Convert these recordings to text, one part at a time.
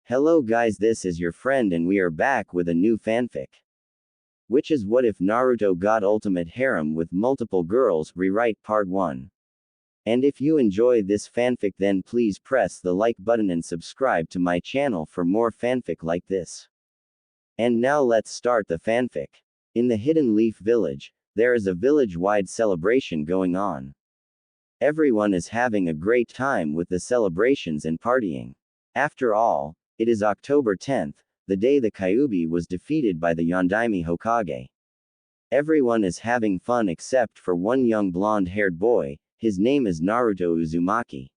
Hello guys, this is your friend and we are back with a new fanfic. Which is What If Naruto Got Ultimate Harem with Multiple Girls Rewrite Part 1. And if you enjoy this fanfic then please press the like button and subscribe to my channel for more fanfic like this. And now let's start the fanfic. In the Hidden Leaf Village, there is a village-wide celebration going on. Everyone is having a great time with the celebrations and partying. After all, it is October 10th, the day the Kyuubi was defeated by the Yondaime Hokage. Everyone is having fun except for one young blonde-haired boy. His name is Naruto Uzumaki.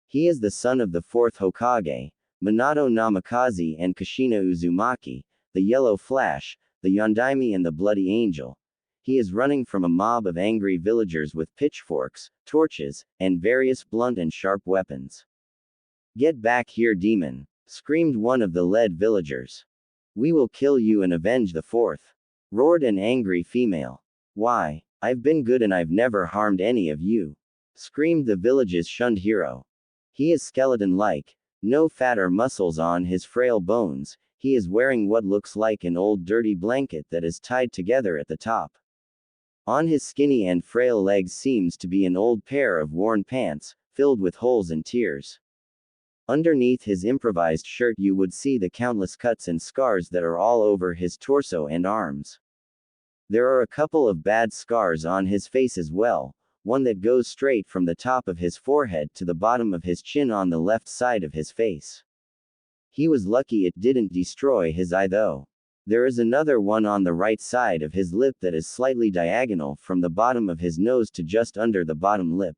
He is the son of the fourth Hokage, Minato Namikaze and Kushina Uzumaki, the Yellow Flash, the Yondaime and the Bloody Angel. He is running from a mob of angry villagers with pitchforks, torches, and various blunt and sharp weapons. "Get back here, demon!" screamed one of the lead villagers. "We will kill you and avenge the fourth!" roared an angry female. "Why, I've been good and I've never harmed any of you!" screamed the village's shunned hero. "He is skeleton-like, no fat or muscles on his frail bones, he is wearing what looks like an old dirty blanket that is tied together at the top. On his skinny and frail legs seems to be an old pair of worn pants, filled with holes and tears. Underneath his improvised shirt you would see the countless cuts and scars that are all over his torso and arms. There are a couple of bad scars on his face as well, one that goes straight from the top of his forehead to the bottom of his chin on the left side of his face. He was lucky it didn't destroy his eye though. There is another one on the right side of his lip that is slightly diagonal from the bottom of his nose to just under the bottom lip.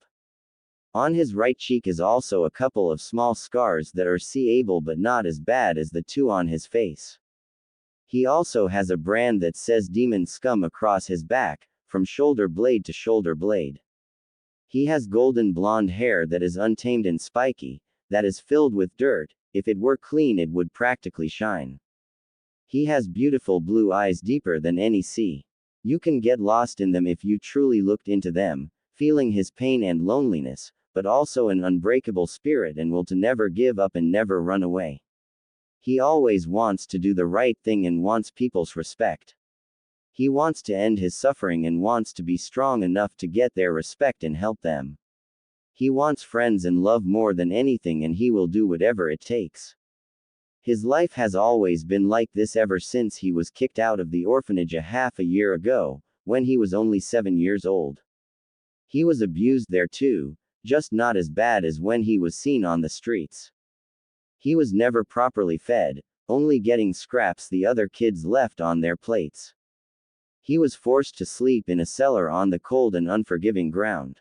On his right cheek is also a couple of small scars that are see-able but not as bad as the two on his face. He also has a brand that says Demon Scum across his back, from shoulder blade to shoulder blade. He has golden blonde hair that is untamed and spiky, that is filled with dirt. If it were clean it would practically shine. He has beautiful blue eyes deeper than any sea. You can get lost in them if you truly looked into them, feeling his pain and loneliness, but also an unbreakable spirit and will to never give up and never run away. He always wants to do the right thing and wants people's respect. He wants to end his suffering and wants to be strong enough to get their respect and help them. He wants friends and love more than anything and he will do whatever it takes. His life has always been like this ever since he was kicked out of the orphanage a half a year ago, when he was only 7 years old. He was abused there too, just not as bad as when he was seen on the streets. He was never properly fed, only getting scraps the other kids left on their plates. He was forced to sleep in a cellar on the cold and unforgiving ground.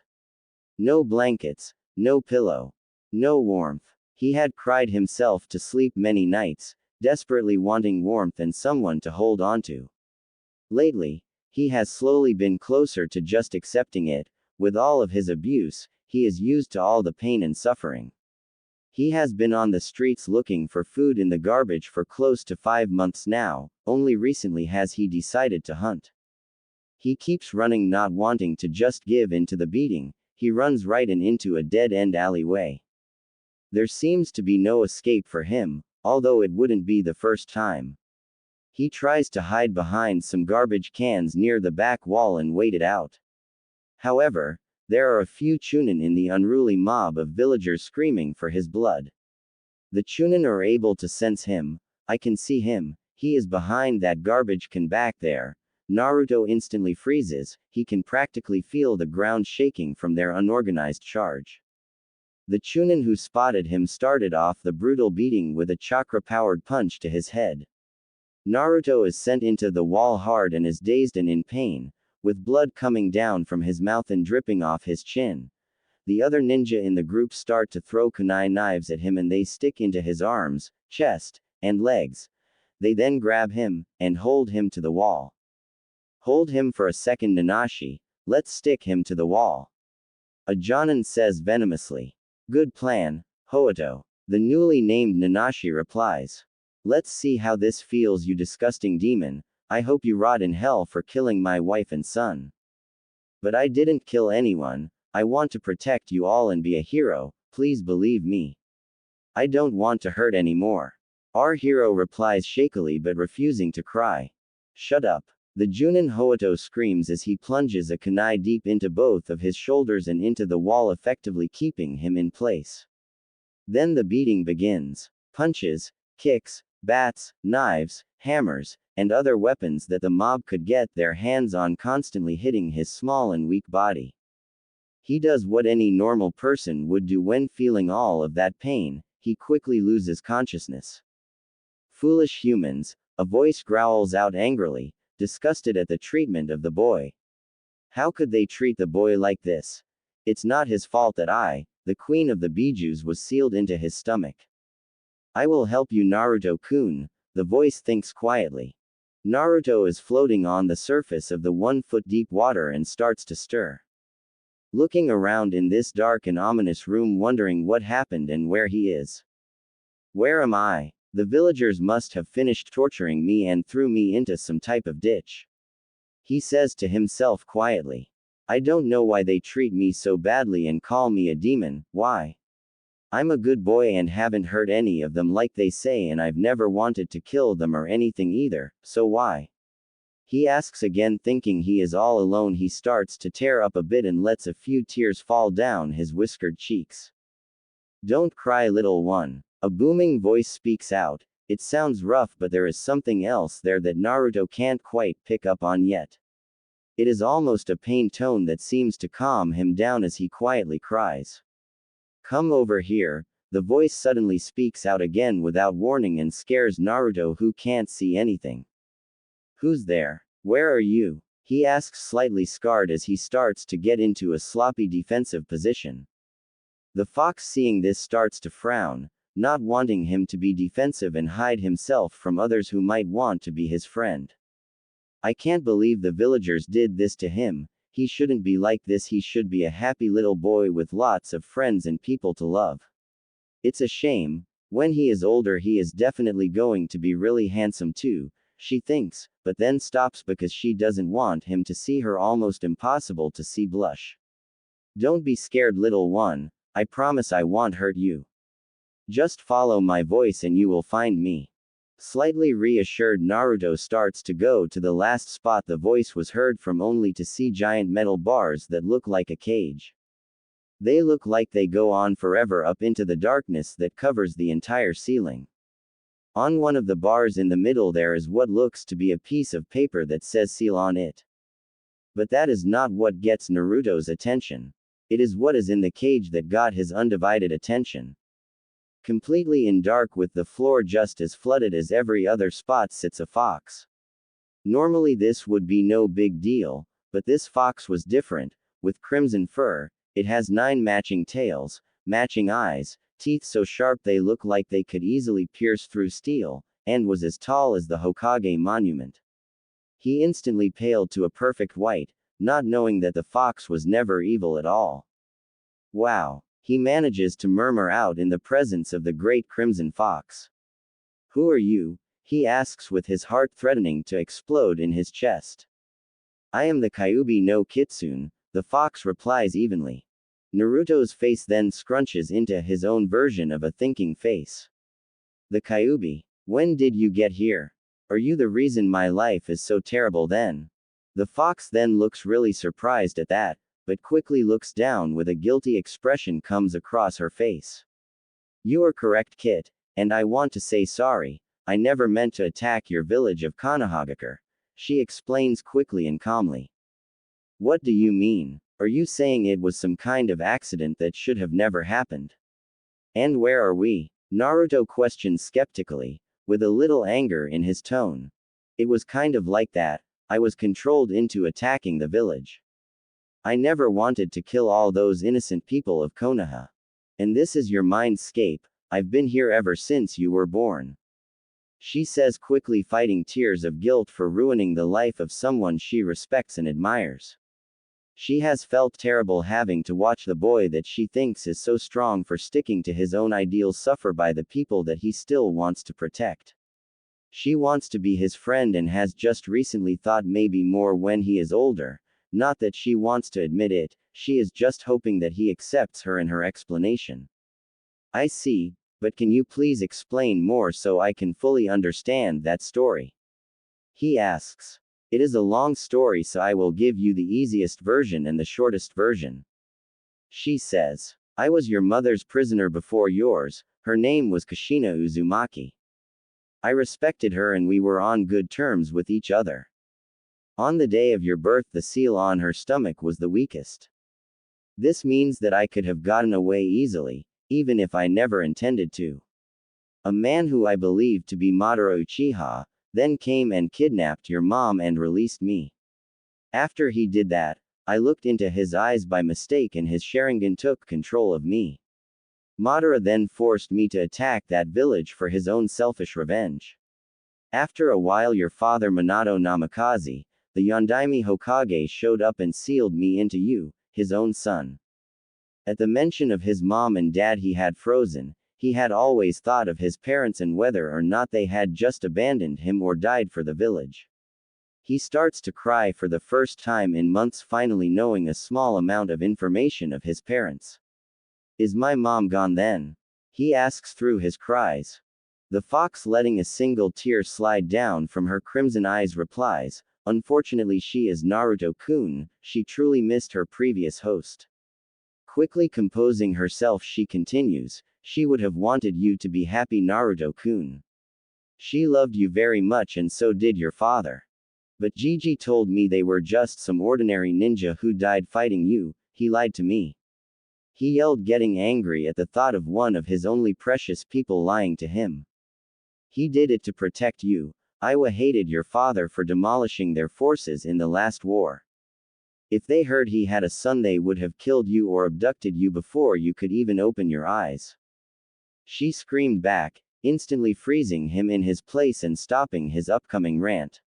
No blankets, no pillow, no warmth. He had cried himself to sleep many nights, desperately wanting warmth and someone to hold on to. Lately, he has slowly been closer to just accepting it. With all of his abuse, he is used to all the pain and suffering. He has been on the streets looking for food in the garbage for close to 5 months now, only recently has he decided to hunt. He keeps running, not wanting to just give in to the beating. He runs right into a dead-end alleyway. There seems to be no escape for him, although it wouldn't be the first time. He tries to hide behind some garbage cans near the back wall and wait it out. However, there are a few Chunin in the unruly mob of villagers screaming for his blood. The Chunin are able to sense him. "I can see him, he is behind that garbage can back there." Naruto instantly freezes, he can practically feel the ground shaking from their unorganized charge. The Chunin who spotted him started off the brutal beating with a chakra-powered punch to his head. Naruto is sent into the wall hard and is dazed and in pain, with blood coming down from his mouth and dripping off his chin. The other ninja in the group start to throw kunai knives at him and they stick into his arms, chest, and legs. They then grab him, and hold him to the wall. "Hold him for a second, Nanashi, let's stick him to the wall." A Jonin says venomously. "Good plan, Hoito." The newly named Nanashi replies. "Let's see how this feels, you disgusting demon. I hope you rot in hell for killing my wife and son." "But I didn't kill anyone. I want to protect you all and be a hero, please believe me. I don't want to hurt anymore." Our hero replies shakily but refusing to cry. Shut up. The Junin Hoito screams as he plunges a kunai deep into both of his shoulders and into the wall, effectively keeping him in place. Then the beating begins. Punches, kicks, bats, knives, hammers, and other weapons that the mob could get their hands on constantly hitting his small and weak body. He does what any normal person would do when feeling all of that pain. He quickly loses consciousness. Foolish humans, a voice growls out angrily, disgusted at the treatment of the boy. How could they treat the boy like this? It's not his fault that the queen of the bijus, was sealed into his stomach. I will help you, Naruto-kun, the voice thinks quietly. Naruto is floating on the surface of the 1-foot deep water and starts to stir. Looking around in this dark and ominous room, wondering what happened and where he is. Where am I? The villagers must have finished torturing me and threw me into some type of ditch. He says to himself quietly. I don't know why they treat me so badly and call me a demon. Why? I'm a good boy and haven't hurt any of them like they say, and I've never wanted to kill them or anything either, so why? He asks again, thinking he is all alone. He starts to tear up a bit and lets a few tears fall down his whiskered cheeks. Don't cry, little one. A booming voice speaks out. It sounds rough, but there is something else there that Naruto can't quite pick up on yet. It is almost a pain tone that seems to calm him down as he quietly cries. Come over here, the voice suddenly speaks out again without warning and scares Naruto, who can't see anything. Who's there? Where are you? He asks, slightly scarred as he starts to get into a sloppy defensive position. The fox, seeing this, starts to frown, not wanting him to be defensive and hide himself from others who might want to be his friend. I can't believe the villagers did this to him. He shouldn't be like this. He should be a happy little boy with lots of friends and people to love. It's a shame. When he is older, he is definitely going to be really handsome too, she thinks, but then stops because she doesn't want him to see her. Almost impossible to see blush. Don't be scared, little one. I promise I won't hurt you. Just follow my voice and you will find me. Slightly reassured, Naruto starts to go to the last spot the voice was heard from, only to see giant metal bars that look like a cage. They look like they go on forever up into the darkness that covers the entire ceiling. On one of the bars in the middle there is what looks to be a piece of paper that says seal on it. But that is not what gets Naruto's attention. It is what is in the cage that got his undivided attention. Completely in dark, with the floor just as flooded as every other spot, sits a fox. Normally this would be no big deal, but this fox was different. With crimson fur, it has 9 matching tails, matching eyes, teeth so sharp they look like they could easily pierce through steel, and was as tall as the Hokage monument. He instantly paled to a perfect white, not knowing that the fox was never evil at all. Wow. He manages to murmur out in the presence of the great crimson fox. Who are you? He asks, with his heart threatening to explode in his chest. I am the Kyuubi no Kitsune, the fox replies evenly. Naruto's face then scrunches into his own version of a thinking face. The Kyuubi. When did you get here? Are you the reason my life is so terrible then? The fox then looks really surprised at that, but quickly looks down with a guilty expression comes across her face. You are correct, Kit, and I want to say sorry. I never meant to attack your village of Konohagakure, she explains quickly and calmly. What do you mean? Are you saying it was some kind of accident that should have never happened? And where are we? Naruto questions skeptically, with a little anger in his tone. It was kind of like that. I was controlled into attacking the village. I never wanted to kill all those innocent people of Konoha. And this is your mindscape. I've been here ever since you were born. She says quickly, fighting tears of guilt for ruining the life of someone she respects and admires. She has felt terrible having to watch the boy that she thinks is so strong for sticking to his own ideals suffer by the people that he still wants to protect. She wants to be his friend and has just recently thought maybe more when he is older. Not that she wants to admit it, she is just hoping that he accepts her and her explanation. I see, But can you please explain more so I can fully understand that story? He asks. It is a long story, so I will give you the easiest version and the shortest version. She says. I was your mother's prisoner before yours. Her name was Kushina Uzumaki. I respected her and we were on good terms with each other. On the day of your birth, the seal on her stomach was the weakest. This means that I could have gotten away easily, even if I never intended to. A man who I believed to be Madara Uchiha, then came and kidnapped your mom and released me. After he did that, I looked into his eyes by mistake and his Sharingan took control of me. Madara then forced me to attack that village for his own selfish revenge. After a while, your father Minato Namikaze, the Yondaime Hokage, showed up and sealed me into you, his own son. At the mention of his mom and dad he had frozen. He had always thought of his parents and whether or not they had just abandoned him or died for the village. He starts to cry for the first time in months, finally knowing a small amount of information of his parents. Is my mom gone then? He asks through his cries. The fox, letting a single tear slide down from her crimson eyes, replies, unfortunately she is Naruto-kun, she truly missed her previous host. Quickly composing herself she continues, she would have wanted you to be happy, Naruto-kun. She loved you very much and so did your father. But Gigi told me they were just some ordinary ninja who died fighting you. He lied to me. He yelled, getting angry at the thought of one of his only precious people lying to him. He did it to protect you. Iwa hated your father for demolishing their forces in the last war. If they heard he had a son, they would have killed you or abducted you before you could even open your eyes. She screamed back, instantly freezing him in his place and stopping his upcoming rant.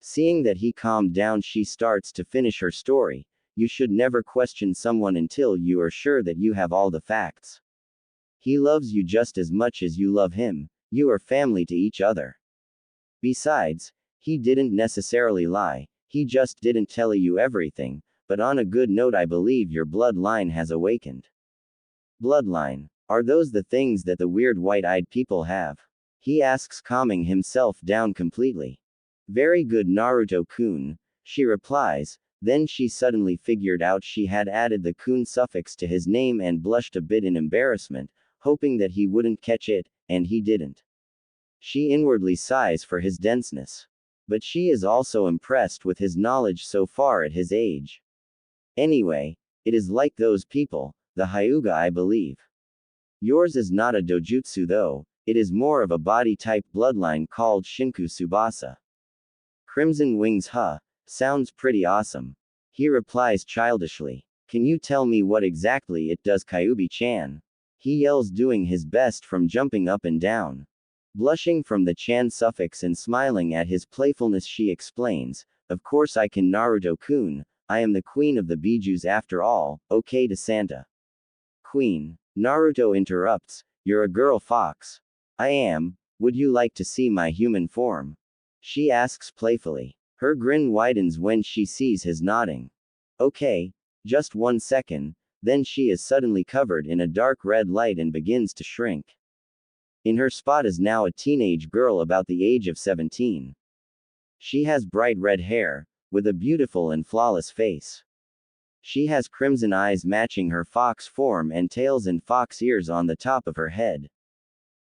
Seeing that he calmed down, she starts to finish her story. You should never question someone until you are sure that you have all the facts. He loves you just as much as you love him. You are family to each other. Besides, he didn't necessarily lie, he just didn't tell you everything, but on a good note, I believe your bloodline has awakened. Bloodline. Are those the things that the weird white-eyed people have? He asks, calming himself down completely. Very good, Naruto-kun, she replies. Then she suddenly figured out she had added the kun suffix to his name and blushed a bit in embarrassment, hoping that he wouldn't catch it, and he didn't. She inwardly sighs for his denseness. But she is also impressed with his knowledge so far at his age. Anyway, it is like those people, the Hyuga, I believe. Yours is not a dojutsu though, it is more of a body-type bloodline called Shinku Tsubasa. Crimson Wings, huh? Sounds pretty awesome. He replies childishly. Can you tell me what exactly it does, Kyubi-chan? He yells, doing his best from jumping up and down. Blushing from the chan suffix and smiling at his playfulness, she explains, of course I can, Naruto-kun, I am the queen of the Bijus after all, okay to Santa. Queen. Naruto interrupts, you're a girl fox. I am. Would you like to see my human form? She asks playfully. Her grin widens when she sees his nodding. Okay, just 1 second, then she is suddenly covered in a dark red light and begins to shrink. In her spot is now a teenage girl about the age of 17. She has bright red hair, with a beautiful and flawless face. She has crimson eyes matching her fox form and tails and fox ears on the top of her head.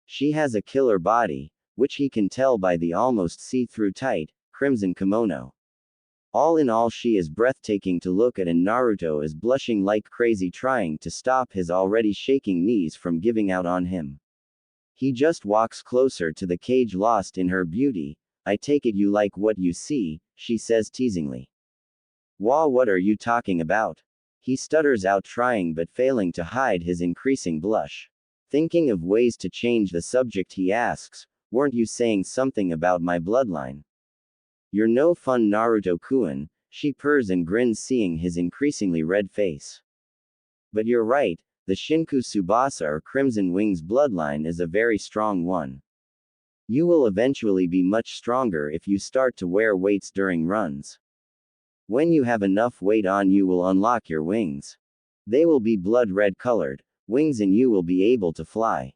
She has a killer body, which he can tell by the almost see-through tight, crimson kimono. All in all, she is breathtaking to look at, and Naruto is blushing like crazy, trying to stop his already shaking knees from giving out on him. He just walks closer to the cage, lost in her beauty. I take it you like what you see, she says teasingly. Wah, what are you talking about? He stutters out, trying but failing to hide his increasing blush. Thinking of ways to change the subject, he asks, weren't you saying something about my bloodline? You're no fun, Naruto-kun, she purrs and grins, seeing his increasingly red face. But you're right, the Shinku Tsubasa or Crimson Wings bloodline is a very strong one. You will eventually be much stronger if you start to wear weights during runs. When you have enough weight on, you will unlock your wings. They will be blood red colored wings and you will be able to fly.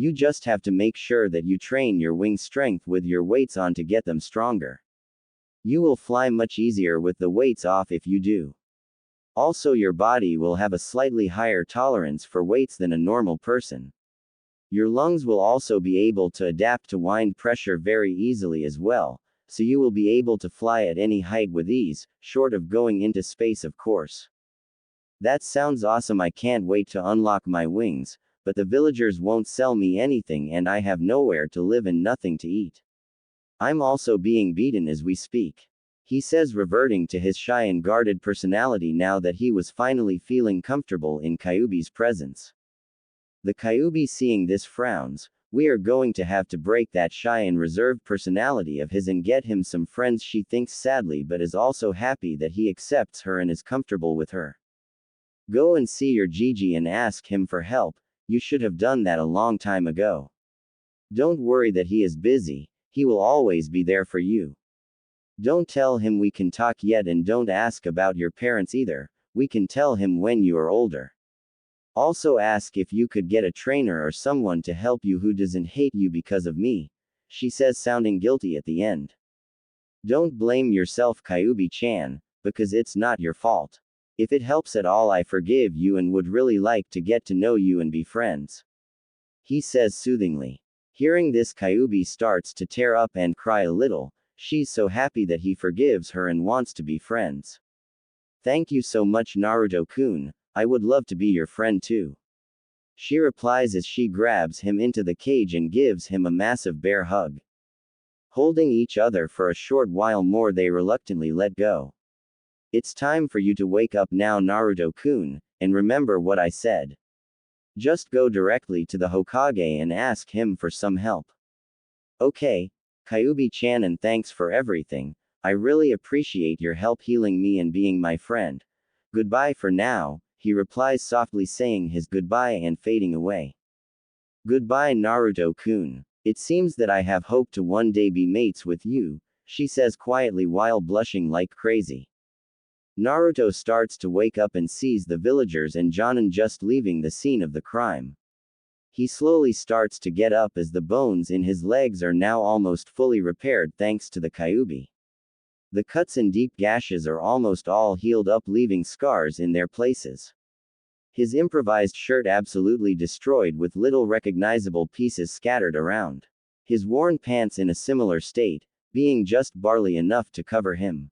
You just have to make sure that you train your wing strength with your weights on to get them stronger. You will fly much easier with the weights off if you do. Also, your body will have a slightly higher tolerance for weights than a normal person. Your lungs will also be able to adapt to wind pressure very easily as well, so you will be able to fly at any height with ease, short of going into space, of course. That sounds awesome. I can't wait to unlock my wings, but the villagers won't sell me anything and I have nowhere to live and nothing to eat. I'm also being beaten as we speak. He says, reverting to his shy and guarded personality now that he was finally feeling comfortable in Kyuubi's presence. The Kyuubi, seeing this, frowns. We are going to have to break that shy and reserved personality of his and get him some friends, she thinks sadly, but is also happy that he accepts her and is comfortable with her. Go and see your Gigi and ask him for help. You should have done that a long time ago. Don't worry that he is busy. He will always be there for you. Don't tell him we can talk yet, and don't ask about your parents either. We can tell him when you are older. Also ask if you could get a trainer or someone to help you who doesn't hate you because of me, she says, sounding guilty at the end. Don't blame yourself, Kyuubi-chan, because it's not your fault. If it helps at all, I forgive you and would really like to get to know you and be friends, he says soothingly. Hearing this, Kyuubi starts to tear up and cry a little. She's so happy that he forgives her and wants to be friends. Thank you so much, Naruto-kun. I would love to be your friend too, she replies as she grabs him into the cage and gives him a massive bear hug. Holding each other for a short while more, they reluctantly let go. It's time for you to wake up now, Naruto-kun, and remember what I said. Just go directly to the Hokage and ask him for some help. Okay, Kyuubi-chan, and thanks for everything. I really appreciate your help healing me and being my friend. Goodbye for now, he replies softly, saying his goodbye and fading away. Goodbye, Naruto-kun. It seems that I have hoped to one day be mates with you, she says quietly while blushing like crazy. Naruto starts to wake up and sees the villagers and Jonin just leaving the scene of the crime. He slowly starts to get up as the bones in his legs are now almost fully repaired thanks to the Kyuubi. The cuts and deep gashes are almost all healed up, leaving scars in their places. His improvised shirt absolutely destroyed with little recognizable pieces scattered around. His worn pants in a similar state, being just barely enough to cover him.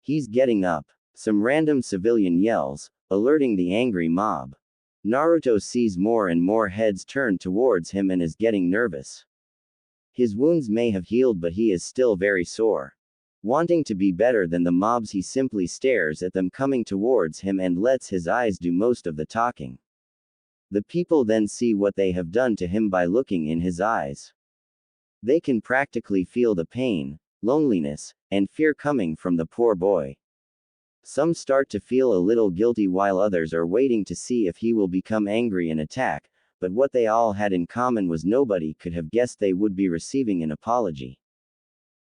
He's getting up. Some random civilian yells, alerting the angry mob. Naruto sees more and more heads turned towards him and is getting nervous. His wounds may have healed, but he is still very sore. Wanting to be better than the mobs, he simply stares at them coming towards him and lets his eyes do most of the talking. The people then see what they have done to him by looking in his eyes. They can practically feel the pain, loneliness, and fear coming from the poor boy. Some start to feel a little guilty while others are waiting to see if he will become angry and attack, but what they all had in common was nobody could have guessed they would be receiving an apology.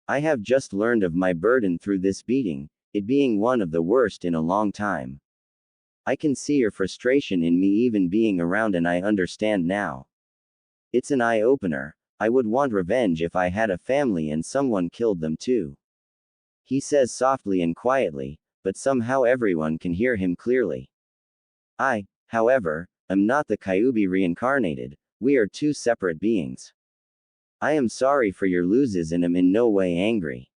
I have just learned of my burden through this beating, it being one of the worst in a long time. I can see your frustration in me even being around, and I understand now. It's an eye-opener. I would want revenge if I had a family and someone killed them too, he says softly and quietly, but somehow everyone can hear him clearly. I, however, am not the Kyuubi reincarnated. We are two separate beings. I am sorry for your losses and am in no way angry.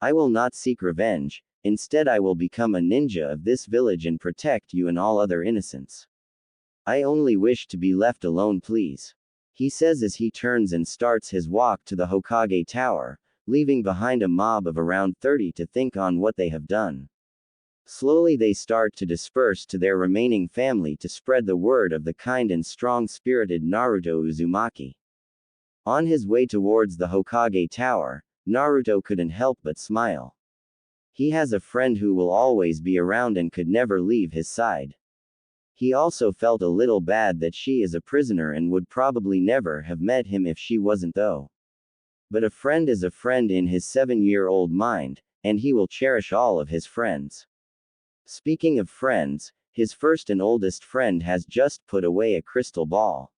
I will not seek revenge, instead I will become a ninja of this village and protect you and all other innocents. I only wish to be left alone, please, he says as he turns and starts his walk to the Hokage Tower, leaving behind a mob of around 30 to think on what they have done. Slowly they start to disperse to their remaining family to spread the word of the kind and strong-spirited Naruto Uzumaki. On his way towards the Hokage Tower, Naruto couldn't help but smile. He has a friend who will always be around and could never leave his side. He also felt a little bad that she is a prisoner and would probably never have met him if she wasn't, though. But a friend is a friend in his 7-year-old mind, and he will cherish all of his friends. Speaking of friends, his first and oldest friend has just put away a crystal ball.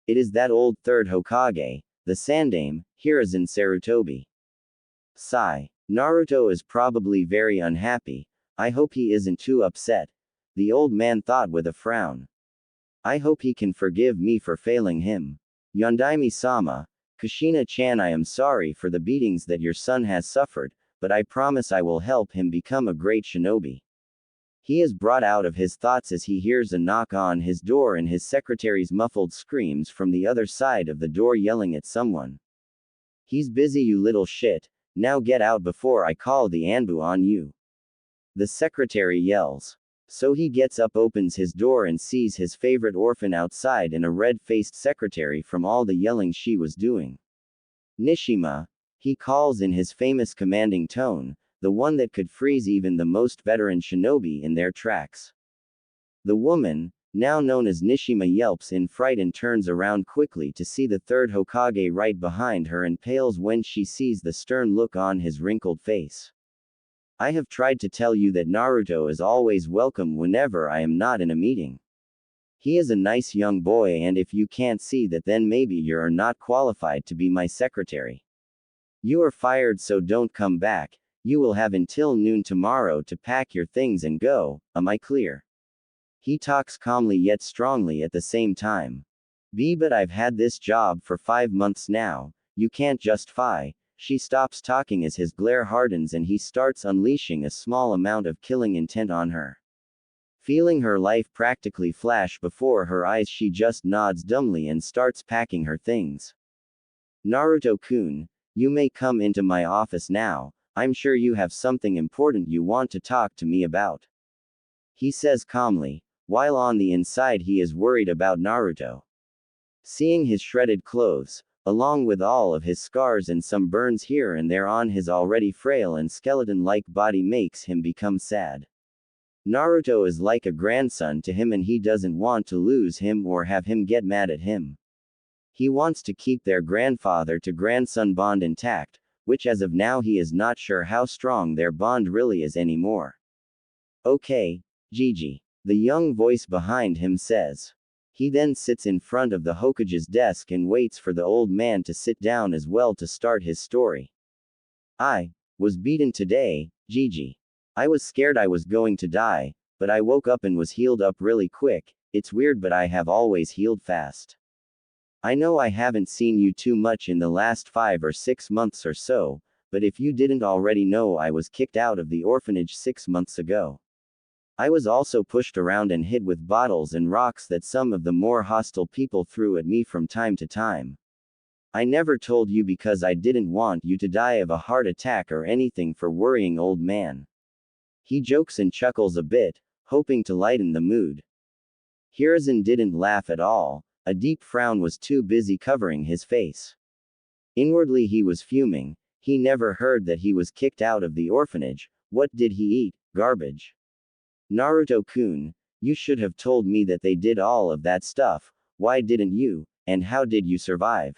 It is that old third Hokage, the Sandaime, Hiruzen Sarutobi. Sigh. Naruto is probably very unhappy. I hope he isn't too upset. The old man thought with a frown. I hope he can forgive me for failing him. Yondaime-sama, Kushina-chan, I am sorry for the beatings that your son has suffered, but I promise I will help him become a great shinobi. He is brought out of his thoughts as he hears a knock on his door and his secretary's muffled screams from the other side of the door yelling at someone. He's busy, you little shit. Now get out before I call the Anbu on you. The secretary yells. So he gets up, opens his door, and sees his favorite orphan outside and a red-faced secretary from all the yelling she was doing. Nishima, he calls in his famous commanding tone, the one that could freeze even the most veteran shinobi in their tracks. The woman, now known as Nishima, yelps in fright and turns around quickly to see the third Hokage right behind her and pales when she sees the stern look on his wrinkled face. I have tried to tell you that Naruto is always welcome whenever I am not in a meeting. He is a nice young boy, and if you can't see that, then maybe you are not qualified to be my secretary. You are fired, so don't come back. You will have until noon tomorrow to pack your things and go, am I clear? He talks calmly yet strongly at the same time. But I've had this job for 5 months now, you can't just fire. She stops talking as his glare hardens and he starts unleashing a small amount of killing intent on her. Feeling her life practically flash before her eyes, she just nods dumbly and starts packing her things. Naruto-kun, you may come into my office now. I'm sure you have something important you want to talk to me about. He says calmly, while on the inside he is worried about Naruto. Seeing his shredded clothes, along with all of his scars and some burns here and there on his already frail and skeleton-like body, makes him become sad. Naruto is like a grandson to him and he doesn't want to lose him or have him get mad at him. He wants to keep their grandfather-to-grandson bond intact, which as of now he is not sure how strong their bond really is anymore. Okay, Gigi. The young voice behind him says. He then sits in front of the Hokage's desk and waits for the old man to sit down as well to start his story. I was beaten today, Gigi. I was scared I was going to die, but I woke up and was healed up really quick. It's weird, but I have always healed fast. I know I haven't seen you too much in the last 5 or 6 months or so, but if you didn't already know, I was kicked out of the orphanage 6 months ago. I was also pushed around and hit with bottles and rocks that some of the more hostile people threw at me from time to time. I never told you because I didn't want you to die of a heart attack or anything for worrying, old man. He jokes and chuckles a bit, hoping to lighten the mood. Hiruzen didn't laugh at all. A deep frown was too busy covering his face. Inwardly he was fuming. He never heard that he was kicked out of the orphanage. What did he eat? Garbage. Naruto-kun, you should have told me that they did all of that stuff. Why didn't you? And how did you survive?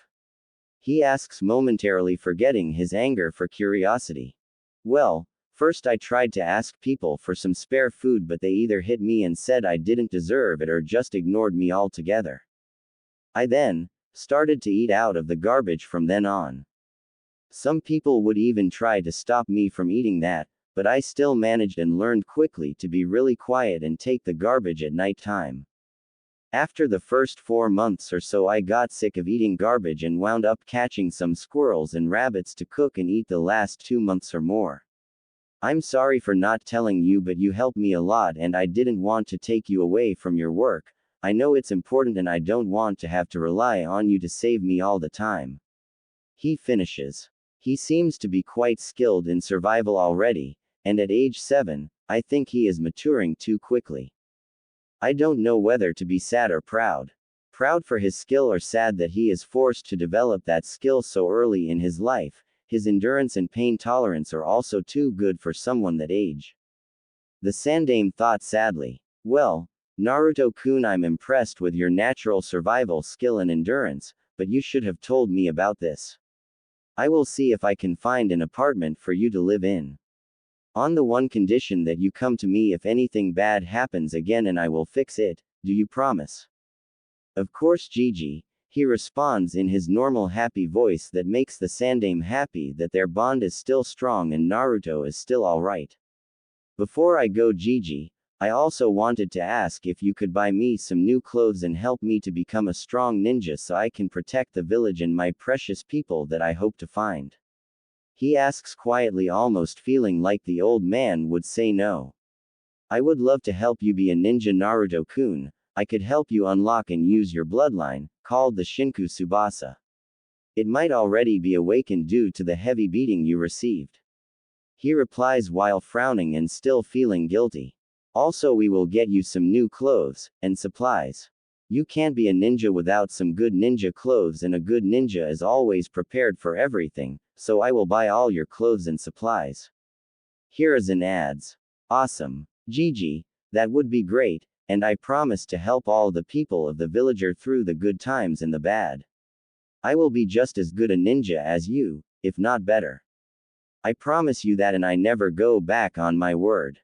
He asks, momentarily forgetting his anger for curiosity. Well, first I tried to ask people for some spare food, but they either hit me and said I didn't deserve it or just ignored me altogether. I then started to eat out of the garbage from then on. Some people would even try to stop me from eating that, but I still managed and learned quickly to be really quiet and take the garbage at night time. After the first 4 months or so, I got sick of eating garbage and wound up catching some squirrels and rabbits to cook and eat the last 2 months or more. I'm sorry for not telling you, but you helped me a lot and I didn't want to take you away from your work. I know it's important and I don't want to have to rely on you to save me all the time. He finishes. He seems to be quite skilled in survival already, and at age 7, I think he is maturing too quickly. I don't know whether to be sad or proud. Proud for his skill or sad that he is forced to develop that skill so early in his life. His endurance and pain tolerance are also too good for someone that age. The Sandaime thought sadly. Well, Naruto-kun, I'm impressed with your natural survival skill and endurance, but you should have told me about this. I will see if I can find an apartment for you to live in. On the one condition that you come to me if anything bad happens again, and I will fix it. Do you promise? Of course, Gigi. He responds in his normal happy voice that makes the Sandaime happy that their bond is still strong and Naruto is still alright. Before I go, Gigi, I also wanted to ask if you could buy me some new clothes and help me to become a strong ninja so I can protect the village and my precious people that I hope to find. He asks quietly, almost feeling like the old man would say no. I would love to help you be a ninja, Naruto-kun. I could help you unlock and use your bloodline, called the Shinku Tsubasa. It might already be awakened due to the heavy beating you received. He replies while frowning and still feeling guilty. Also, we will get you some new clothes and supplies. You can't be a ninja without some good ninja clothes, and a good ninja is always prepared for everything, so I will buy all your clothes and supplies. Hiruzen adds. Awesome. Gigi, that would be great, and I promise to help all the people of the villager through the good times and the bad. I will be just as good a ninja as you, if not better. I promise you that, and I never go back on my word.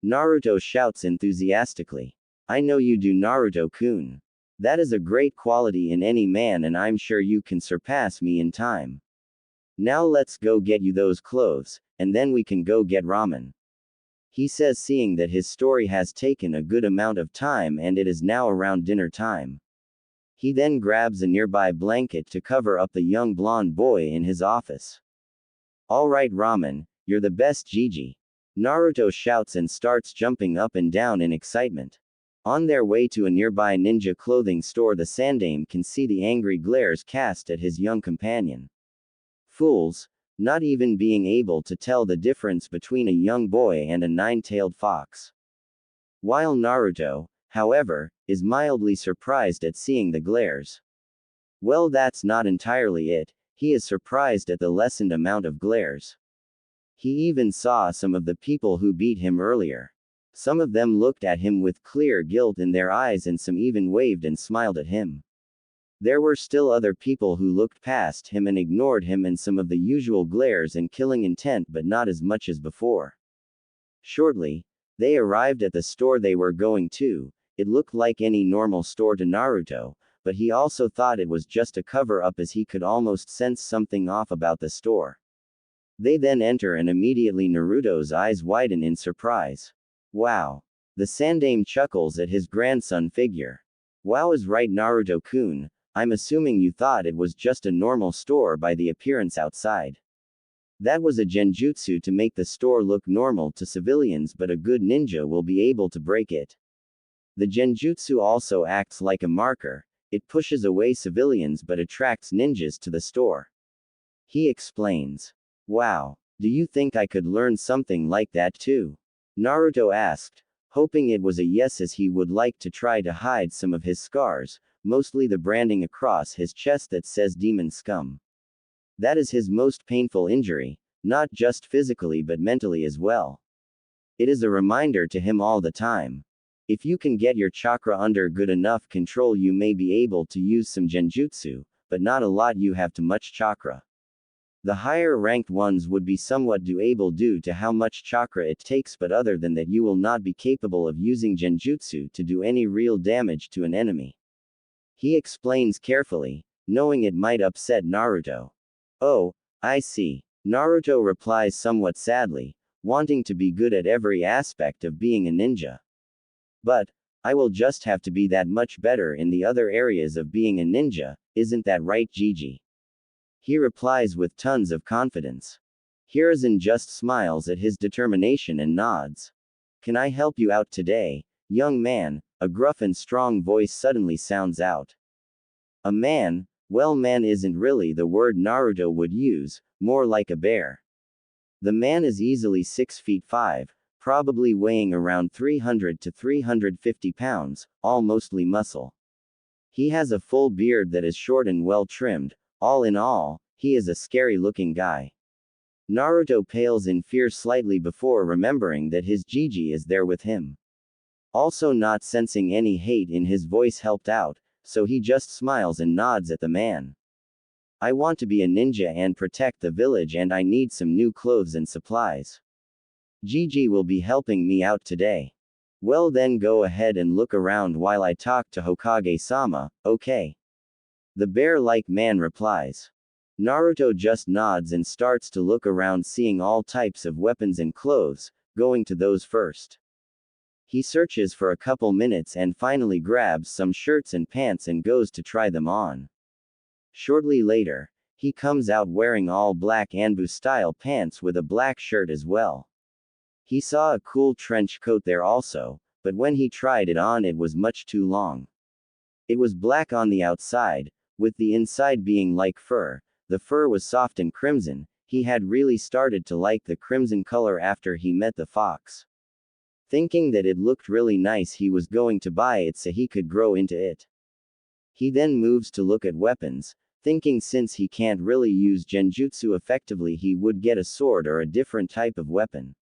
Naruto shouts enthusiastically. I know you do, Naruto-kun. That is a great quality in any man, and I'm sure you can surpass me in time. Now let's go get you those clothes, and then we can go get ramen. He says, seeing that his story has taken a good amount of time and it is now around dinner time. He then grabs a nearby blanket to cover up the young blonde boy in his office. Alright, ramen, you're the best, Gigi. Naruto shouts and starts jumping up and down in excitement. On their way to a nearby ninja clothing store, the Sandaime can see the angry glares cast at his young companion. Fools, not even being able to tell the difference between a young boy and a nine-tailed fox. While Naruto, however, is mildly surprised at seeing the glares. Well, that's not entirely it, he is surprised at the lessened amount of glares. He even saw some of the people who beat him earlier. Some of them looked at him with clear guilt in their eyes, and some even waved and smiled at him. There were still other people who looked past him and ignored him, and some of the usual glares and killing intent, but not as much as before. Shortly, they arrived at the store they were going to. It looked like any normal store to Naruto, but he also thought it was just a cover-up, as he could almost sense something off about the store. They then enter, and immediately Naruto's eyes widen in surprise. Wow! The Sandaime chuckles at his grandson figure. Wow is right, Naruto-kun. I'm assuming you thought it was just a normal store by the appearance outside. That was a genjutsu to make the store look normal to civilians, but a good ninja will be able to break it. The genjutsu also acts like a marker. It pushes away civilians but attracts ninjas to the store. He explains. Wow. Do you think I could learn something like that too? Naruto asked, hoping it was a yes, as he would like to try to hide some of his scars, mostly the branding across his chest that says Demon Scum. That is his most painful injury, not just physically but mentally as well. It is a reminder to him all the time. If you can get your chakra under good enough control, you may be able to use some genjutsu, but not a lot. You have too much chakra. The higher ranked ones would be somewhat doable due to how much chakra it takes, but other than that you will not be capable of using genjutsu to do any real damage to an enemy. He explains carefully, knowing it might upset Naruto. Oh, I see. Naruto replies somewhat sadly, wanting to be good at every aspect of being a ninja. But, I will just have to be that much better in the other areas of being a ninja, isn't that right, Gigi? He replies with tons of confidence. Hiruzen just smiles at his determination and nods. Can I help you out today, young man? A gruff and strong voice suddenly sounds out. A man? Well, man isn't really the word Naruto would use, more like a bear. The man is easily 6 feet 5, probably weighing around 300 to 350 pounds, all mostly muscle. He has a full beard that is short and well trimmed. All in all, he is a scary-looking guy. Naruto pales in fear slightly before remembering that his Gigi is there with him. Also, not sensing any hate in his voice helped out, so he just smiles and nods at the man. I want to be a ninja and protect the village, and I need some new clothes and supplies. Gigi will be helping me out today. Well, then go ahead and look around while I talk to Hokage-sama, okay? The bear-like man replies. Naruto just nods and starts to look around, seeing all types of weapons and clothes, going to those first. He searches for a couple minutes and finally grabs some shirts and pants and goes to try them on. Shortly later, he comes out wearing all black Anbu-style pants with a black shirt as well. He saw a cool trench coat there also, but when he tried it on it was much too long. It was black on the outside, with the inside being like fur. The fur was soft and crimson. He had really started to like the crimson color after he met the fox. Thinking that it looked really nice, he was going to buy it so he could grow into it. He then moves to look at weapons, thinking since he can't really use genjutsu effectively he would get a sword or a different type of weapon.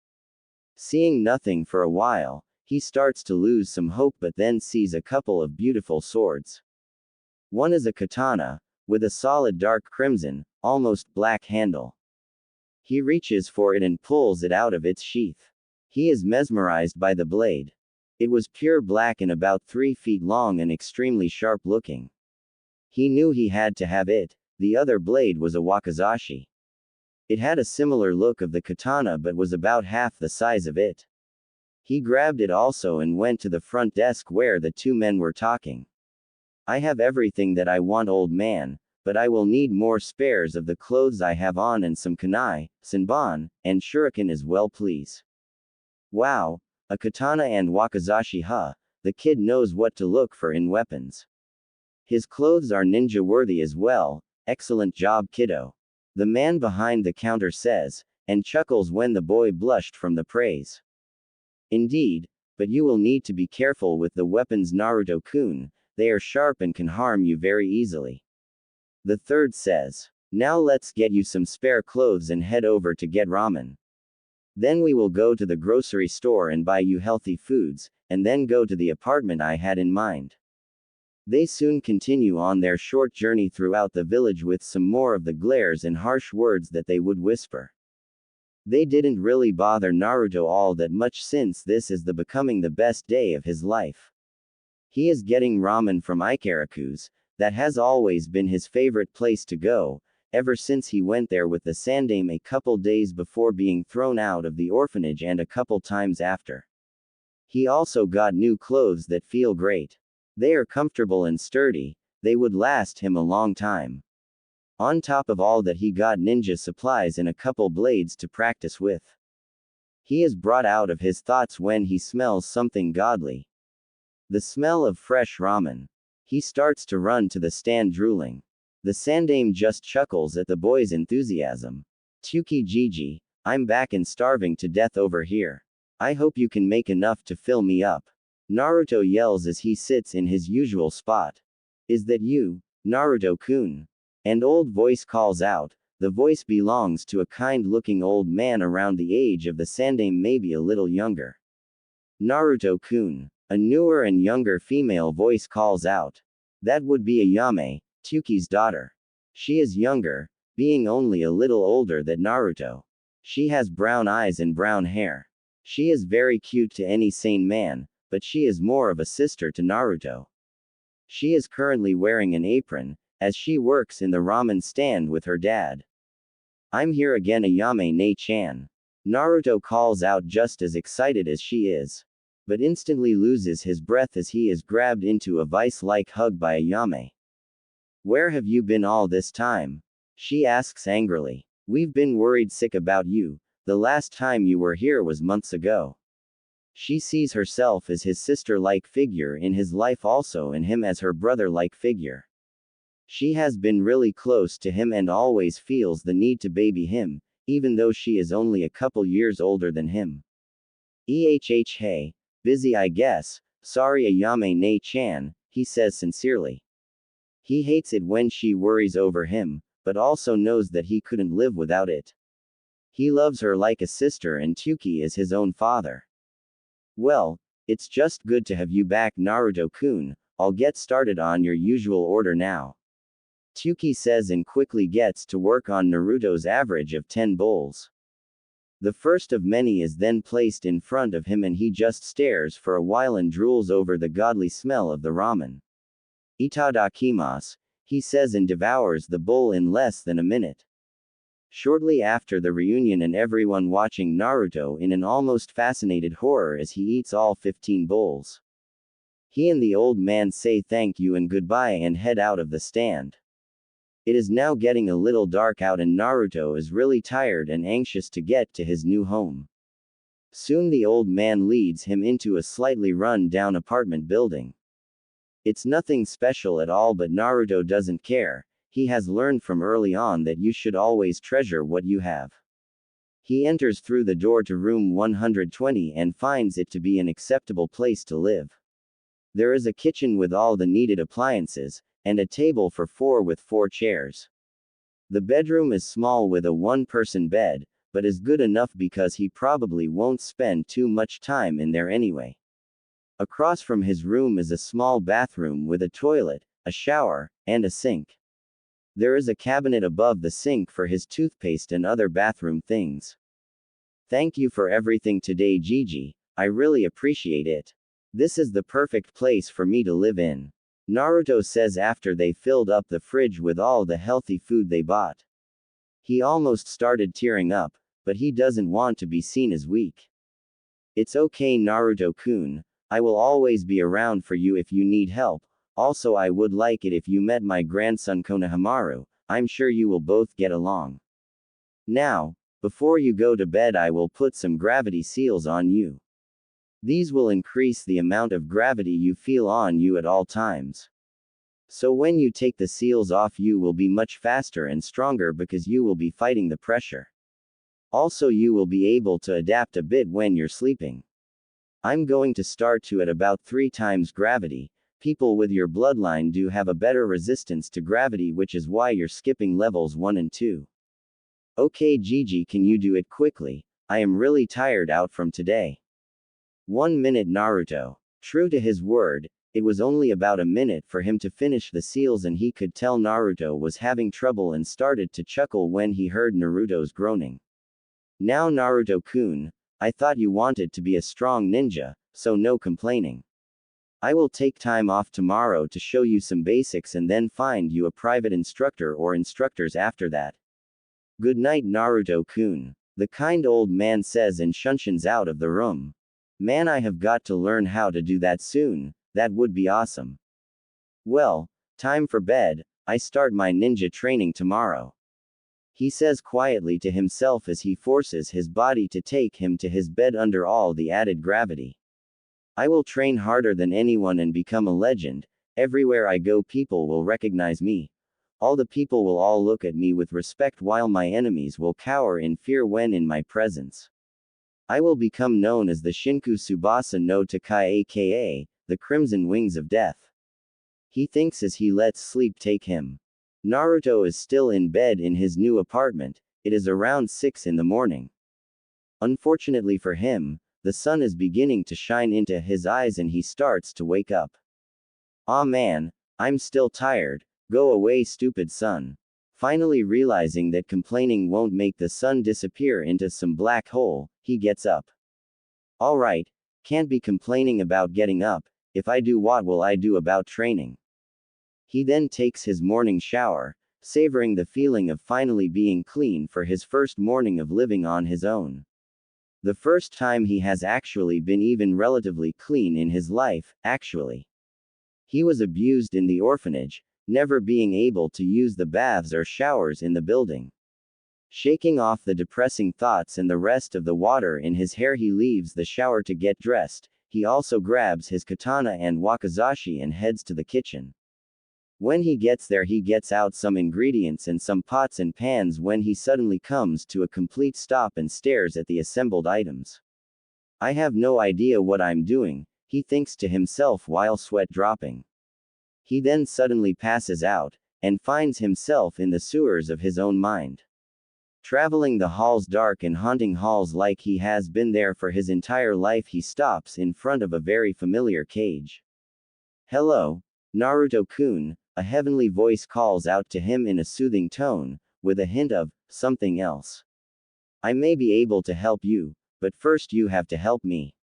Seeing nothing for a while, he starts to lose some hope but then sees a couple of beautiful swords. One is a katana, with a solid dark crimson, almost black handle. He reaches for it and pulls it out of its sheath. He is mesmerized by the blade. It was pure black and about 3 feet long and extremely sharp looking. He knew he had to have it. The other blade was a wakizashi. It had a similar look of the katana but was about half the size of it. He grabbed it also and went to the front desk where the two men were talking. I have everything that I want, old man, but I will need more spares of the clothes I have on and some kunai, senbon, and shuriken as well, please. Wow, a katana and wakizashi, huh? The kid knows what to look for in weapons. His clothes are ninja worthy as well. Excellent job, kiddo. The man behind the counter says, and chuckles when the boy blushed from the praise. Indeed, but you will need to be careful with the weapons, Naruto-kun. They are sharp and can harm you very easily. The third says, now let's get you some spare clothes and head over to get ramen. Then we will go to the grocery store and buy you healthy foods, and then go to the apartment I had in mind. They soon continue on their short journey throughout the village with some more of the glares and harsh words that they would whisper. They didn't really bother Naruto all that much since this is the becoming the best day of his life. He is getting ramen from Ikaraku's. That has always been his favorite place to go, ever since he went there with the Sandaime a couple days before being thrown out of the orphanage and a couple times after. He also got new clothes that feel great. They are comfortable and sturdy, they would last him a long time. On top of all that, he got ninja supplies and a couple blades to practice with. He is brought out of his thoughts when he smells something godly. The smell of fresh ramen. He starts to run to the stand drooling. The Sandaime just chuckles at the boy's enthusiasm. Tuki Gigi, I'm back and starving to death over here. I hope you can make enough to fill me up. Naruto yells as he sits in his usual spot. Is that you, Naruto-kun? An old voice calls out. The voice belongs to a kind-looking old man around the age of the Sandaime, maybe a little younger. Naruto-kun. A newer and younger female voice calls out. That would be Ayame, Tuki's daughter. She is younger, being only a little older than Naruto. She has brown eyes and brown hair. She is very cute to any sane man, but she is more of a sister to Naruto. She is currently wearing an apron, as she works in the ramen stand with her dad. I'm here again, Ayame Ne-chan. Naruto calls out just as excited as she is, but instantly loses his breath as he is grabbed into a vice-like hug by Ayame. Where have you been all this time? She asks angrily. We've been worried sick about you. The last time you were here was months ago. She sees herself as his sister-like figure in his life, also and him as her brother-like figure. She has been really close to him and always feels the need to baby him, even though she is only a couple years older than him. Hey. Busy, I guess. Sorry, Ayame Ne-chan, he says sincerely. He hates it when she worries over him, but also knows that he couldn't live without it. He loves her like a sister and Tuki is his own father. Well, it's just good to have you back, Naruto-kun. I'll get started on your usual order now. Tuki says and quickly gets to work on Naruto's average of 10 bowls. The first of many is then placed in front of him and he just stares for a while and drools over the godly smell of the ramen. Itadakimasu. he says and devours the bowl in less than a minute. Shortly after the reunion and everyone watching Naruto in an almost fascinated horror as he eats all 15 bowls. He and the old man say thank you and goodbye and head out of the stand. It is now getting a little dark out and Naruto is really tired and anxious to get to his new home. Soon the old man leads him into a slightly run-down apartment building. It's nothing special at all, but Naruto doesn't care. He has learned from early on that you should always treasure what you have. He enters through the door to room 120 and finds it to be an acceptable place to live. There is a kitchen with all the needed appliances, and a table for 4 with 4 chairs. The bedroom is small with a one-person bed, but is good enough because he probably won't spend too much time in there anyway. Across from his room is a small bathroom with a toilet, a shower, and a sink. There is a cabinet above the sink for his toothpaste and other bathroom things. Thank you for everything today, Gigi. I really appreciate it. This is the perfect place for me to live in. Naruto says after they filled up the fridge with all the healthy food they bought. He almost started tearing up, but he doesn't want to be seen as weak. It's okay, Naruto-kun. I will always be around for you if you need help. Also, I would like it if you met my grandson Konohamaru. I'm sure you will both get along. Now, before you go to bed, I will put some gravity seals on you. These will increase the amount of gravity you feel on you at all times. So when you take the seals off, you will be much faster and stronger because you will be fighting the pressure. Also, you will be able to adapt a bit when you're sleeping. I'm going to start to at about 3 times gravity. People with your bloodline do have a better resistance to gravity, which is why you're skipping levels 1 and 2. Okay, Gigi, can you do it quickly? I am really tired out from today. 1 minute, Naruto. True to his word, it was only about a minute for him to finish the seals, and he could tell Naruto was having trouble and started to chuckle when he heard Naruto's groaning. Now, Naruto-kun, I thought you wanted to be a strong ninja, so no complaining. I will take time off tomorrow to show you some basics and then find you a private instructor or instructors after that. Good night, Naruto-kun, the kind old man says and shunsons out of the room. Man, I have got to learn how to do that soon. That would be awesome. Well, time for bed. I start my ninja training tomorrow. He says quietly to himself as he forces his body to take him to his bed under all the added gravity. I will train harder than anyone and become a legend. Everywhere I go, people will recognize me. All the people will all look at me with respect, while my enemies will cower in fear when in my presence. I will become known as the Shinku Tsubasa no Takai, aka the Crimson Wings of Death. He thinks as he lets sleep take him. Naruto is still in bed in his new apartment. It is around 6 in the morning. Unfortunately for him, the sun is beginning to shine into his eyes and he starts to wake up. Aw man, I'm still tired. Go away, stupid sun. Finally realizing that complaining won't make the sun disappear into some black hole, he gets up. Alright, can't be complaining about getting up. If I do, what will I do about training? He then takes his morning shower, savoring the feeling of finally being clean for his first morning of living on his own. The first time he has actually been even relatively clean in his life, actually. He was abused in the orphanage, never being able to use the baths or showers in the building. Shaking off the depressing thoughts and the rest of the water in his hair, he leaves the shower to get dressed. He also grabs his katana and wakizashi and heads to the kitchen. When he gets there, he gets out some ingredients and some pots and pans when he suddenly comes to a complete stop and stares at the assembled items. I have no idea what I'm doing, he thinks to himself while sweat dropping. He then suddenly passes out, and finds himself in the sewers of his own mind. Traveling the halls, dark and haunting halls like he has been there for his entire life, he stops in front of a very familiar cage. Hello, Naruto-kun, a heavenly voice calls out to him in a soothing tone, with a hint of something else. I may be able to help you, but first you have to help me.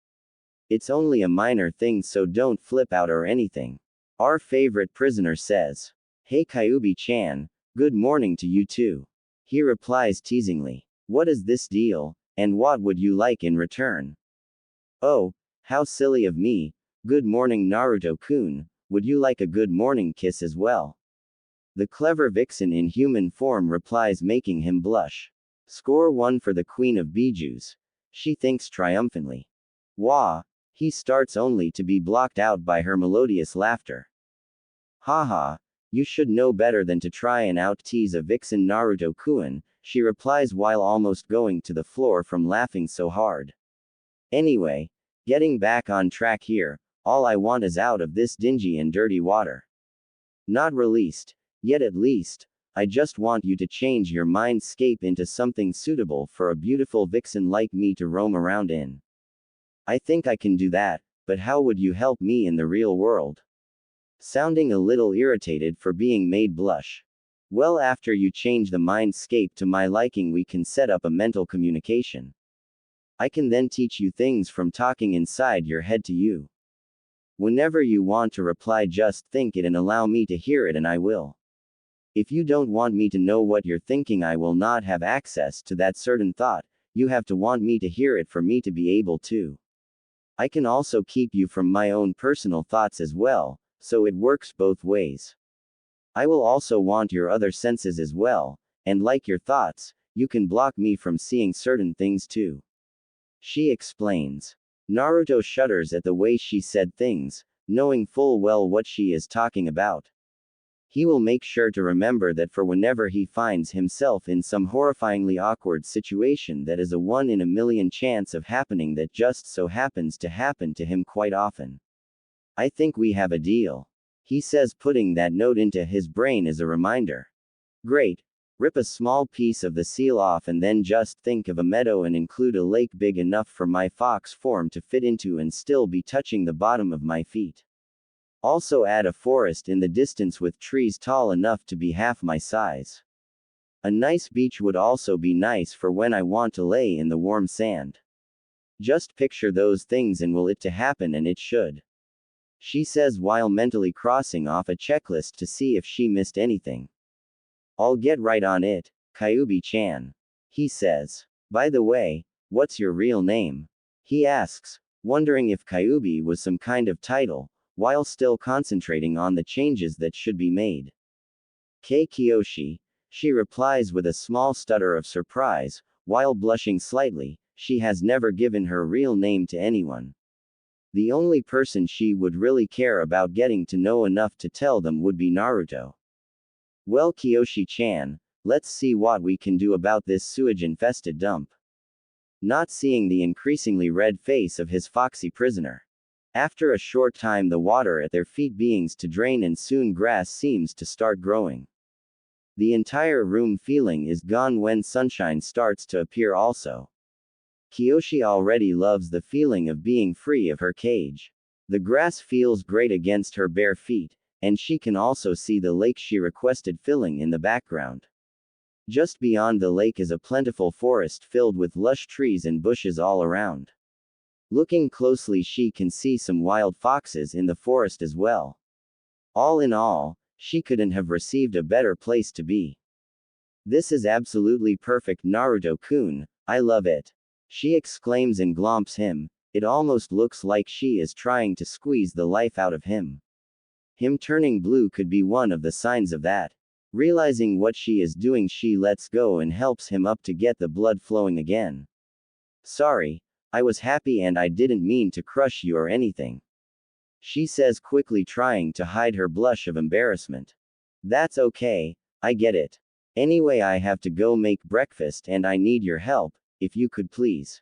It's only a minor thing, so don't flip out or anything. Our favorite prisoner says. Hey Kyubi-chan, good morning to you too. He replies teasingly. What is this deal, and what would you like in return? Oh, how silly of me. Good morning Naruto-kun, would you like a good morning kiss as well? The clever vixen in human form replies, making him blush. Score 1 for the Queen of Bijus. She thinks triumphantly. Wah! He starts only to be blocked out by her melodious laughter. Haha, you should know better than to try and out-tease a vixen Naruto-kun, she replies while almost going to the floor from laughing so hard. Anyway, getting back on track here, all I want is out of this dingy and dirty water. Not released, yet at least, I just want you to change your mindscape into something suitable for a beautiful vixen like me to roam around in. I think I can do that, but how would you help me in the real world? Sounding a little irritated for being made blush. Well, after you change the mindscape to my liking, we can set up a mental communication. I can then teach you things from talking inside your head to you. Whenever you want to reply, just think it and allow me to hear it, and I will. If you don't want me to know what you're thinking, I will not have access to that certain thought. You have to want me to hear it for me to be able to. I can also keep you from my own personal thoughts as well, so it works both ways. I will also want your other senses as well, and like your thoughts, you can block me from seeing certain things too. She explains. Naruto shudders at the way she said things, knowing full well what she is talking about. He will make sure to remember that for whenever he finds himself in some horrifyingly awkward situation that is a 1 in a million chance of happening that just so happens to happen to him quite often. I think we have a deal. He says, putting that note into his brain as a reminder. Great. Rip a small piece of the seal off and then just think of a meadow and include a lake big enough for my fox form to fit into and still be touching the bottom of my feet. Also add a forest in the distance with trees tall enough to be half my size. A nice beach would also be nice for when I want to lay in the warm sand. Just picture those things and will it to happen, and it should. She says while mentally crossing off a checklist to see if she missed anything. I'll get right on it, Kyubi-chan. He says. By the way, what's your real name? He asks, wondering if Kyubi was some kind of title, while still concentrating on the changes that should be made. Kei Kiyoshi, she replies with a small stutter of surprise, while blushing slightly. She has never given her real name to anyone. The only person she would really care about getting to know enough to tell them would be Naruto. Well, Kiyoshi-chan, let's see what we can do about this sewage-infested dump. Not seeing the increasingly red face of his foxy prisoner. After a short time, the water at their feet begins to drain and soon grass seems to start growing. The entire room feeling is gone when sunshine starts to appear also. Kiyoshi already loves the feeling of being free of her cage. The grass feels great against her bare feet, and she can also see the lake she requested filling in the background. Just beyond the lake is a plentiful forest filled with lush trees and bushes all around. Looking closely, she can see some wild foxes in the forest as well. All in all, she couldn't have received a better place to be. This is absolutely perfect, Naruto-kun, I love it. She exclaims and glomps him. It almost looks like she is trying to squeeze the life out of him. Him turning blue could be one of the signs of that. Realizing what she is doing, she lets go and helps him up to get the blood flowing again. Sorry, I was happy and I didn't mean to crush you or anything. She says quickly, trying to hide her blush of embarrassment. That's okay, I get it. Anyway, I have to go make breakfast and I need your help, if you could please.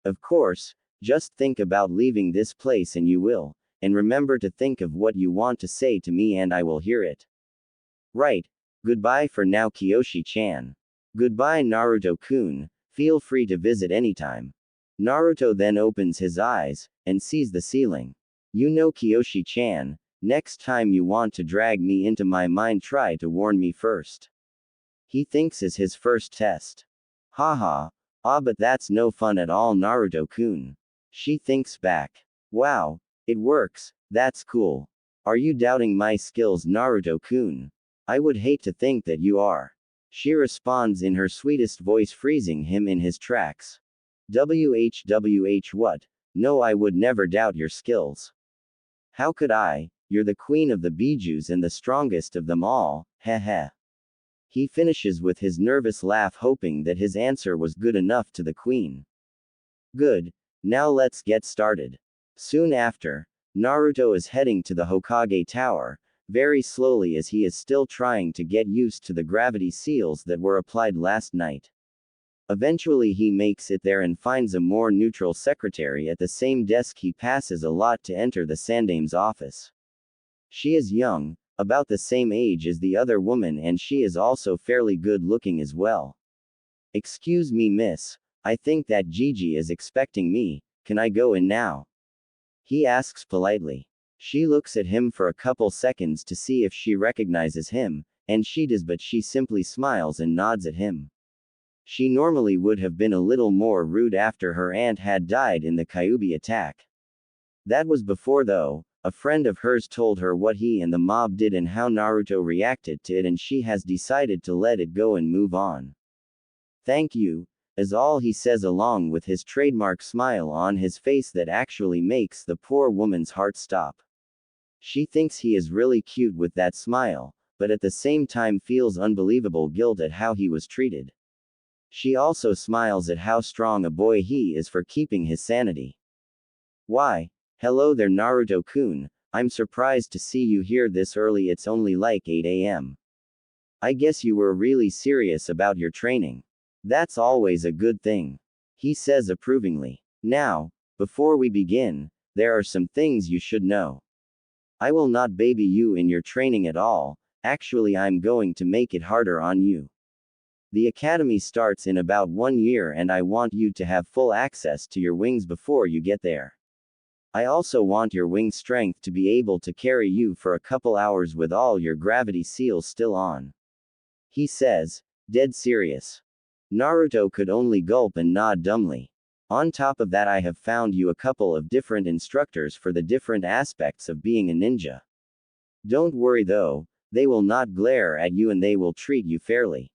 Of course, just think about leaving this place and you will, and remember to think of what you want to say to me and I will hear it. Right. Goodbye for now, Kiyoshi-chan. Goodbye, Naruto-kun, feel free to visit anytime. Naruto then opens his eyes, and sees the ceiling. You know, Kiyoshi-chan, next time you want to drag me into my mind, try to warn me first. He thinks is his first test. Haha. But that's no fun at all, Naruto-kun. She thinks back. Wow, it works, that's cool. Are you doubting my skills, Naruto-kun? I would hate to think that you are. She responds in her sweetest voice, freezing him in his tracks. WHWH what? No, I would never doubt your skills. How could I? You're the queen of the bijus and the strongest of them all, heh heh. He finishes with his nervous laugh, hoping that his answer was good enough to the queen. Good. Now let's get started. Soon after, Naruto is heading to the Hokage Tower, very slowly as he is still trying to get used to the gravity seals that were applied last night. Eventually he makes it there and finds a more neutral secretary at the same desk. He passes a lot to enter the Sandame's office. She is young, about the same age as the other woman, and she is also fairly good looking as well. Excuse me, miss, I think that Gigi is expecting me, can I go in now? He asks politely. She looks at him for a couple seconds to see if she recognizes him, and she does, but she simply smiles and nods at him. She normally would have been a little more rude after her aunt had died in the Kyuubi attack. That was before, though, a friend of hers told her what he and the mob did and how Naruto reacted to it, and she has decided to let it go and move on. Thank you, is all he says, along with his trademark smile on his face that actually makes the poor woman's heart stop. She thinks he is really cute with that smile, but at the same time feels unbelievable guilt at how he was treated. She also smiles at how strong a boy he is for keeping his sanity. Why, hello there, Naruto-kun, I'm surprised to see you here this early. It's only like 8 a.m. I guess you were really serious about your training. That's always a good thing. He says approvingly. Now, before we begin, there are some things you should know. I will not baby you in your training at all, actually I'm going to make it harder on you. The academy starts in about 1 year and I want you to have full access to your wings before you get there. I also want your wing strength to be able to carry you for a couple hours with all your gravity seals still on. He says, dead serious. Naruto could only gulp and nod dumbly. On top of that, I have found you a couple of different instructors for the different aspects of being a ninja. Don't worry though, they will not glare at you and they will treat you fairly.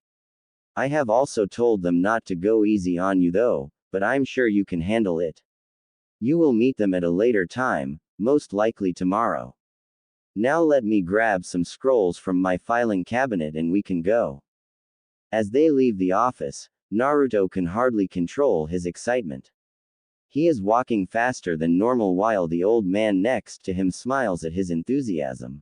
I have also told them not to go easy on you though, but I'm sure you can handle it. You will meet them at a later time, most likely tomorrow. Now let me grab some scrolls from my filing cabinet and we can go. As they leave the office, Naruto can hardly control his excitement. He is walking faster than normal while the old man next to him smiles at his enthusiasm.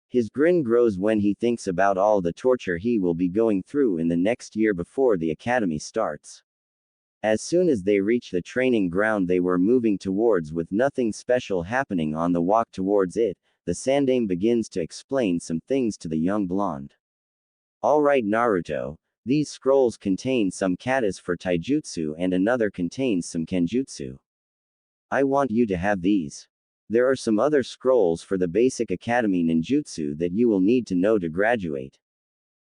His grin grows when he thinks about all the torture he will be going through in the next year before the academy starts. As soon as they reach the training ground they were moving towards with nothing special happening on the walk towards it, the Sandame begins to explain some things to the young blonde. Alright Naruto, these scrolls contain some katas for taijutsu and another contains some kenjutsu. I want you to have these. There are some other scrolls for the basic academy ninjutsu that you will need to know to graduate.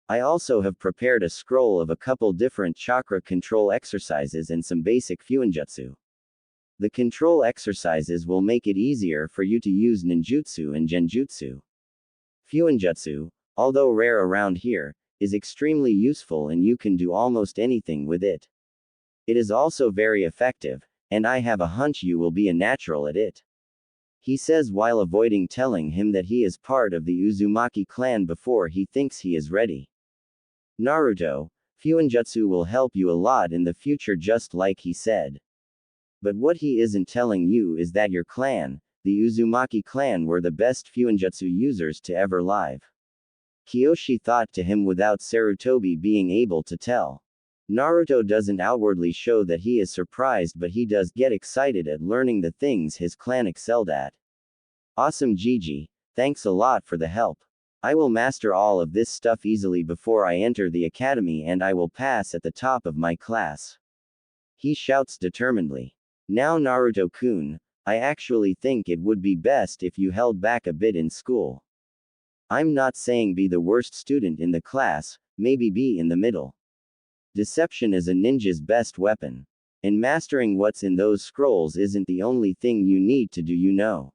I also have prepared a scroll of a couple different chakra control exercises and some basic fuinjutsu. The control exercises will make it easier for you to use ninjutsu and genjutsu. Fuinjutsu, although rare around here, is extremely useful and you can do almost anything with it. It is also very effective, and I have a hunch you will be a natural at it. He says while avoiding telling him that he is part of the Uzumaki clan before he thinks he is ready. Naruto, Fuinjutsu will help you a lot in the future just like he said. But what he isn't telling you is that your clan, the Uzumaki clan, were the best Fuinjutsu users to ever live. Kyoshi thought to him without Sarutobi being able to tell. Naruto doesn't outwardly show that he is surprised, but he does get excited at learning the things his clan excelled at. Awesome Gigi, thanks a lot for the help. I will master all of this stuff easily before I enter the academy and I will pass at the top of my class. He shouts determinedly. Now Naruto-kun, I actually think it would be best if you held back a bit in school. I'm not saying be the worst student in the class, maybe be in the middle. Deception is a ninja's best weapon. And mastering what's in those scrolls isn't the only thing you need to do, you know.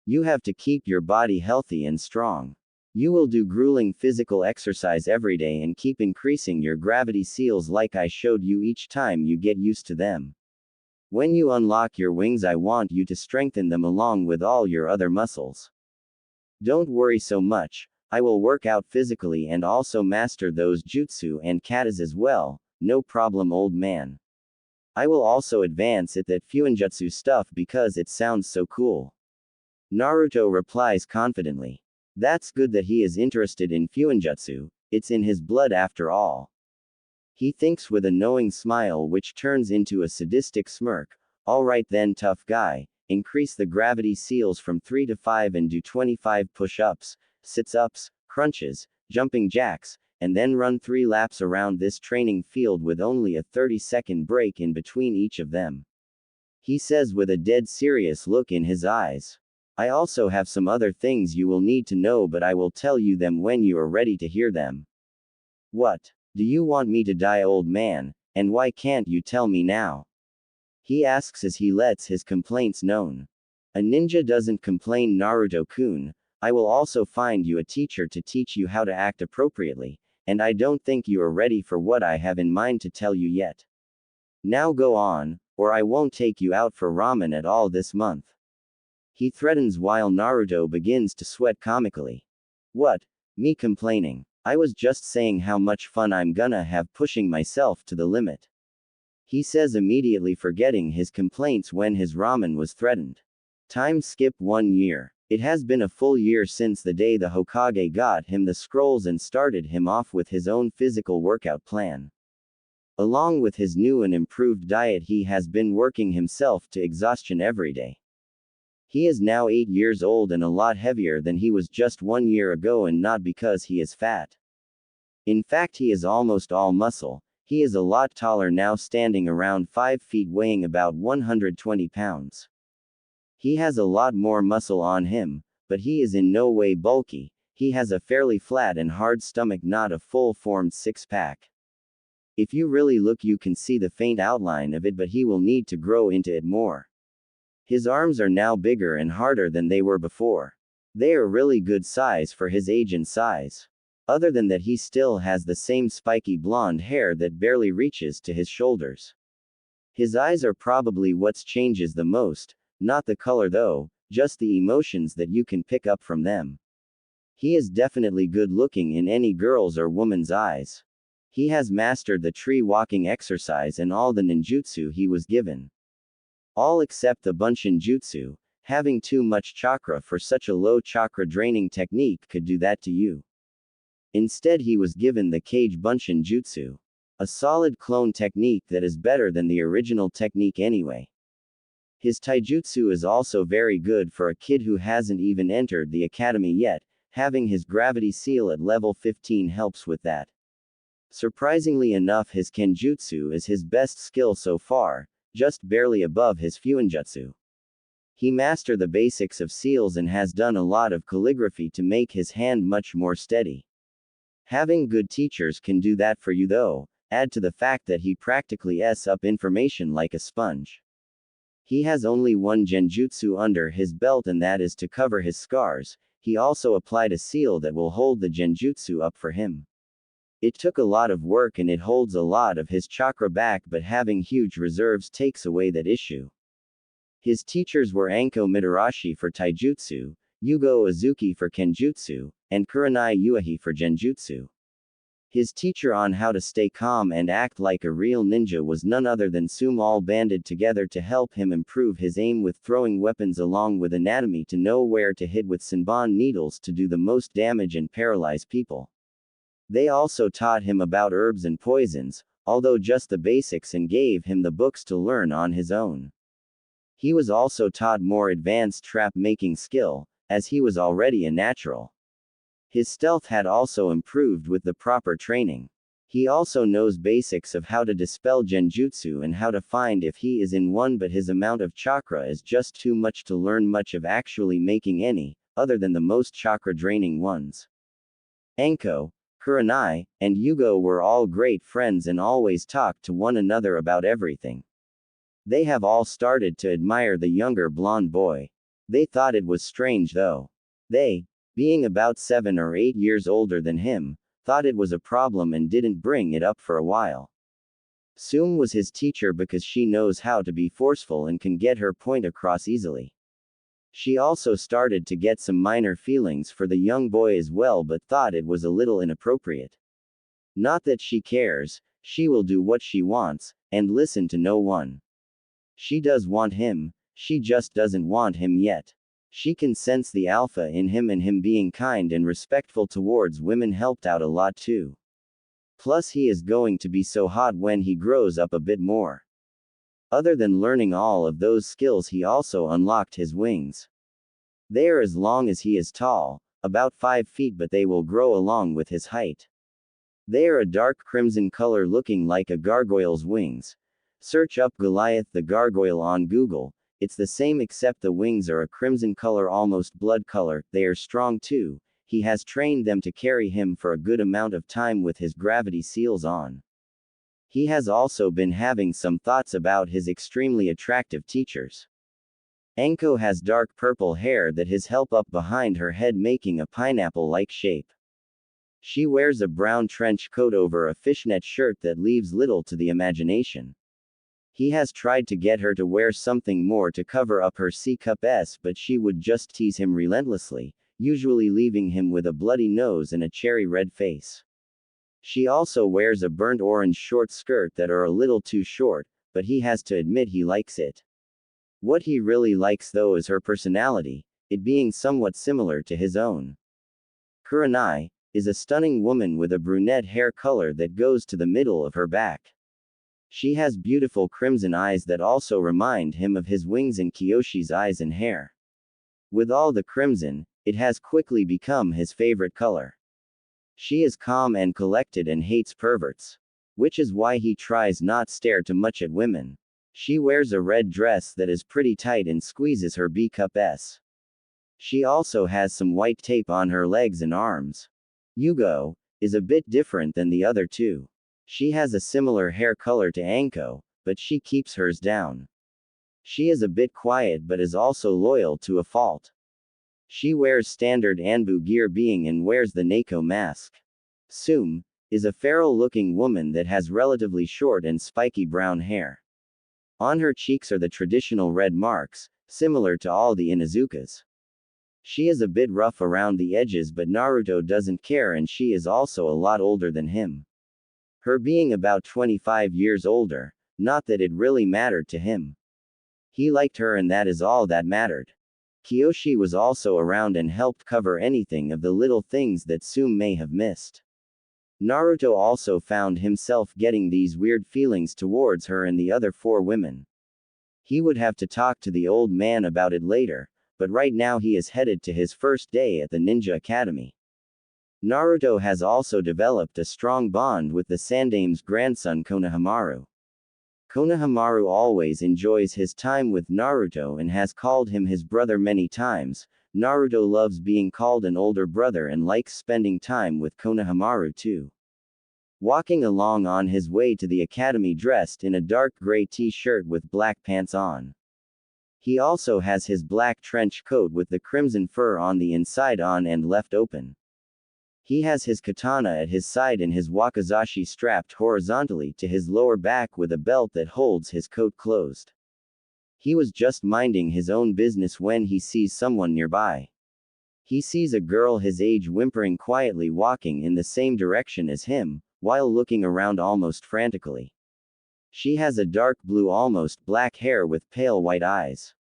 You have to keep your body healthy and strong. You will do grueling physical exercise every day and keep increasing your gravity seals like I showed you each time you get used to them. When you unlock your wings, I want you to strengthen them along with all your other muscles. Don't worry so much, I will work out physically and also master those jutsu and katas as well, no problem old man. I will also advance that fuinjutsu stuff because it sounds so cool. Naruto replies confidently. That's good that he is interested in fuinjutsu, it's in his blood after all. He thinks with a knowing smile which turns into a sadistic smirk. Alright then tough guy, increase the gravity seals from 3 to 5 and do 25 push-ups, sit-ups, crunches, jumping jacks, and then run 3 laps around this training field with only a 30-second break in between each of them. He says with a dead serious look in his eyes. I also have some other things you will need to know, but I will tell you them when you are ready to hear them. What? Do you want me to die, old man, and why can't you tell me now? He asks as he lets his complaints known. A ninja doesn't complain, Naruto-kun. I will also find you a teacher to teach you how to act appropriately, and I don't think you are ready for what I have in mind to tell you yet. Now go on, or I won't take you out for ramen at all this month. He threatens while Naruto begins to sweat comically. What? Me complaining? I was just saying how much fun I'm gonna have pushing myself to the limit. He says immediately forgetting his complaints when his ramen was threatened. Time skip 1 year. It has been a full year since the day the Hokage got him the scrolls and started him off with his own physical workout plan. Along with his new and improved diet, he has been working himself to exhaustion every day. He is now 8 years old and a lot heavier than he was just 1 year ago, and not because he is fat. In fact, he is almost all muscle. He is a lot taller now, standing around 5 feet, weighing about 120 pounds. He has a lot more muscle on him, but he is in no way bulky. He has a fairly flat and hard stomach, not a full-formed six-pack. If you really look, you can see the faint outline of it, but he will need to grow into it more. His arms are now bigger and harder than they were before. They are really good size for his age and size. Other than that, he still has the same spiky blonde hair that barely reaches to his shoulders. His eyes are probably what changes the most, not the color though, just the emotions that you can pick up from them. He is definitely good looking in any girl's or woman's eyes. He has mastered the tree walking exercise and all the ninjutsu he was given. All except the Bunshin Jutsu. Having too much chakra for such a low chakra draining technique could do that to you. Instead, he was given the Kage Bunshin Jutsu. A solid clone technique that is better than the original technique anyway. His taijutsu is also very good for a kid who hasn't even entered the academy yet. Having his gravity seal at level 15 helps with that. Surprisingly enough, his kenjutsu is his best skill so far, just barely above his fuinjutsu. He mastered the basics of seals and has done a lot of calligraphy to make his hand much more steady. Having good teachers can do that for you though. Add to the fact that he practically up information like a sponge. He has only one genjutsu under his belt, and that is to cover his scars. He also applied a seal that will hold the genjutsu up for him. It took a lot of work and it holds a lot of his chakra back, but having huge reserves takes away that issue. His teachers were Anko Mitarashi for taijutsu, Yugo Azuki for kenjutsu, and Kurenai Uehi for genjutsu. His teacher on how to stay calm and act like a real ninja was none other than Sum, all banded together to help him improve his aim with throwing weapons along with anatomy to know where to hit with Senbon needles to do the most damage and paralyze people. They also taught him about herbs and poisons, although just the basics, and gave him the books to learn on his own. He was also taught more advanced trap making skill, as he was already a natural. His stealth had also improved with the proper training. He also knows basics of how to dispel genjutsu and how to find if he is in one, but his amount of chakra is just too much to learn much of actually making any, other than the most chakra draining ones. Anko, Kurenai, and Yugo were all great friends and always talked to one another about everything. They have all started to admire the younger blonde boy. They thought it was strange though. They, being about 7 or 8 years older than him, thought it was a problem and didn't bring it up for a while. Soom was his teacher because she knows how to be forceful and can get her point across easily. She also started to get some minor feelings for the young boy as well, but thought it was a little inappropriate. Not that she cares, she will do what she wants, and listen to no one. She does want him, she just doesn't want him yet. She can sense the alpha in him, and him being kind and respectful towards women helped out a lot too. Plus he is going to be so hot when he grows up a bit more. Other than learning all of those skills, he also unlocked his wings. They are as long as he is tall, about 5 feet, but they will grow along with his height. They are a dark crimson color looking like a gargoyle's wings. Search up Goliath the gargoyle on Google, it's the same except the wings are a crimson color, almost blood color. They are strong too. He has trained them to carry him for a good amount of time with his gravity seals on. He has also been having some thoughts about his extremely attractive teachers. Anko has dark purple hair that has help up behind her head, making a pineapple-like shape. She wears a brown trench coat over a fishnet shirt that leaves little to the imagination. He has tried to get her to wear something more to cover up her C-cup S, but she would just tease him relentlessly, usually leaving him with a bloody nose and a cherry red face. She also wears a burnt orange short skirt that are a little too short, but he has to admit he likes it. What he really likes though is her personality, it being somewhat similar to his own. Kurenai is a stunning woman with a brunette hair color that goes to the middle of her back. She has beautiful crimson eyes that also remind him of his wings and Kyoshi's eyes and hair. With all the crimson, it has quickly become his favorite color. She is calm and collected and hates perverts. Which is why he tries not stare too much at women. She wears a red dress that is pretty tight and squeezes her B-cup S. She also has some white tape on her legs and arms. Yugo is a bit different than the other two. She has a similar hair color to Anko, but she keeps hers down. She is a bit quiet but is also loyal to a fault. She wears standard Anbu gear being and wears the Neko mask. Soom is a feral-looking woman that has relatively short and spiky brown hair. On her cheeks are the traditional red marks, similar to all the Inuzukas. She is a bit rough around the edges, but Naruto doesn't care, and she is also a lot older than him. Her being about 25 years older, not that it really mattered to him. He liked her and that is all that mattered. Kyoshi was also around and helped cover anything of the little things that Soom may have missed. Naruto also found himself getting these weird feelings towards her and the other 4 women. He would have to talk to the old man about it later, but right now he is headed to his first day at the Ninja Academy. Naruto has also developed a strong bond with the Sandame's grandson Konohamaru. Konohamaru always enjoys his time with Naruto and has called him his brother many times. Naruto loves being called an older brother and likes spending time with Konohamaru too. Walking along on his way to the academy dressed in a dark gray t-shirt with black pants on. He also has his black trench coat with the crimson fur on the inside on and left open. He has his katana at his side and his wakizashi strapped horizontally to his lower back with a belt that holds his coat closed. He was just minding his own business when he sees someone nearby. He sees a girl his age whimpering quietly walking in the same direction as him, while looking around almost frantically. She has a dark blue almost black hair with pale white eyes.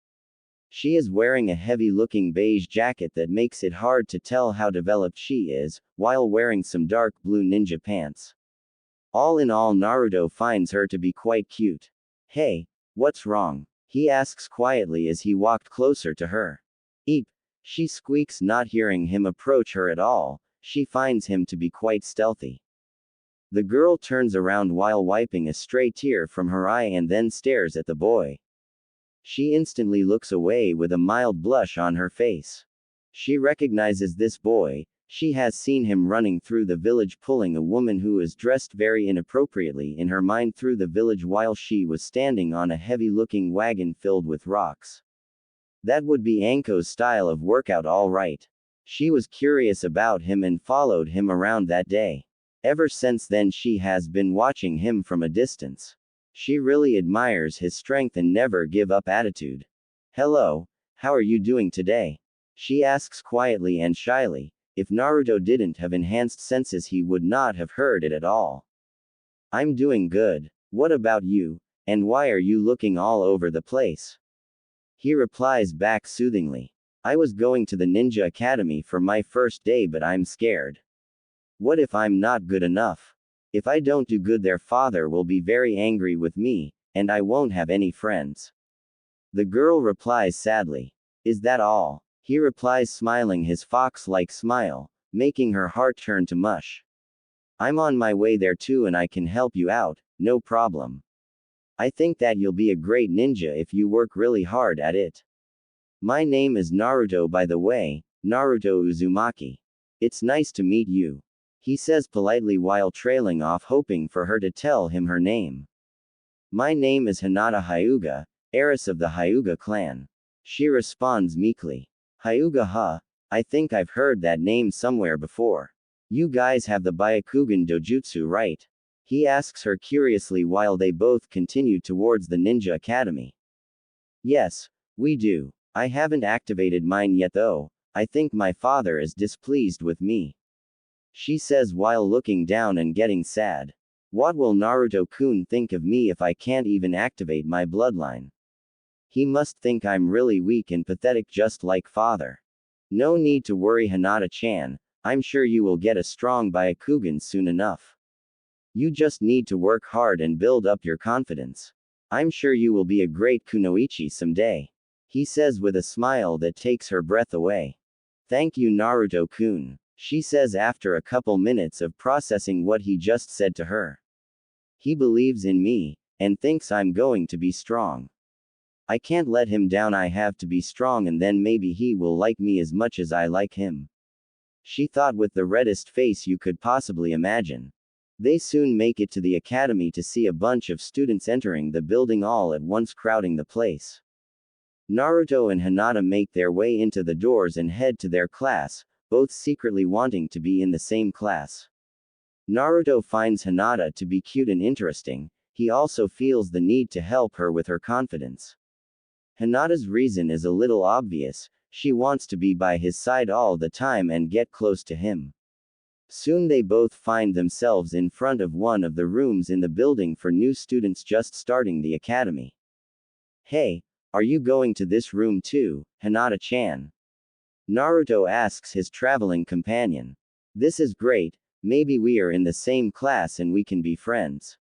She is wearing a heavy-looking beige jacket that makes it hard to tell how developed she is, while wearing some dark blue ninja pants. All in all, Naruto finds her to be quite cute. "Hey, what's wrong?" he asks quietly as he walked closer to her. "Eep," she squeaks, not hearing him approach her at all. She finds him to be quite stealthy. The girl turns around while wiping a stray tear from her eye and then stares at the boy. She instantly looks away with a mild blush on her face. She recognizes this boy. She has seen him running through the village pulling a woman who is dressed very inappropriately in her mind through the village while she was standing on a heavy-looking wagon filled with rocks. That would be Anko's style of workout, all right. She was curious about him and followed him around that day. Ever since then, she has been watching him from a distance. She really admires his strength and never give up attitude. Hello, how are you doing today? She asks quietly and shyly. If Naruto didn't have enhanced senses, he would not have heard it at all. I'm doing good. What about you? And why are you looking all over the place? He replies back soothingly. I was going to the Ninja Academy for my first day, but I'm scared. What if I'm not good enough? If I don't do good, their father will be very angry with me, and I won't have any friends. The girl replies sadly. Is that all? He replies, smiling his fox-like smile, making her heart turn to mush. I'm on my way there too, and I can help you out, no problem. I think that you'll be a great ninja if you work really hard at it. My name is Naruto, by the way, Naruto Uzumaki. It's nice to meet you. He says politely while trailing off, hoping for her to tell him her name. My name is Hinata Hyuga, heiress of the Hyuga clan. She responds meekly. Hyuga, huh? I think I've heard that name somewhere before. You guys have the Byakugan Dojutsu, right? He asks her curiously while they both continue towards the Ninja Academy. Yes, we do. I haven't activated mine yet though. I think my father is displeased with me. She says while looking down and getting sad. What will Naruto-kun think of me if I can't even activate my bloodline? He must think I'm really weak and pathetic, just like father. No need to worry, Hinata-chan. I'm sure you will get a strong Byakugan soon enough. You just need to work hard and build up your confidence. I'm sure you will be a great kunoichi someday. He says with a smile that takes her breath away. Thank you, Naruto-kun, she says after a couple minutes of processing what he just said to her. He believes in me, and thinks I'm going to be strong. I can't let him down. I have to be strong, and then maybe he will like me as much as I like him. She thought with the reddest face you could possibly imagine. They soon make it to the academy to see a bunch of students entering the building all at once, crowding the place. Naruto and Hinata make their way into the doors and head to their class, both secretly wanting to be in the same class. Naruto finds Hinata to be cute and interesting. He also feels the need to help her with her confidence. Hinata's reason is a little obvious. She wants to be by his side all the time and get close to him. Soon they both find themselves in front of one of the rooms in the building for new students just starting the academy. Hey, are you going to this room too, Hinata-chan? Naruto asks his traveling companion. This is great, maybe we are in the same class and we can be friends.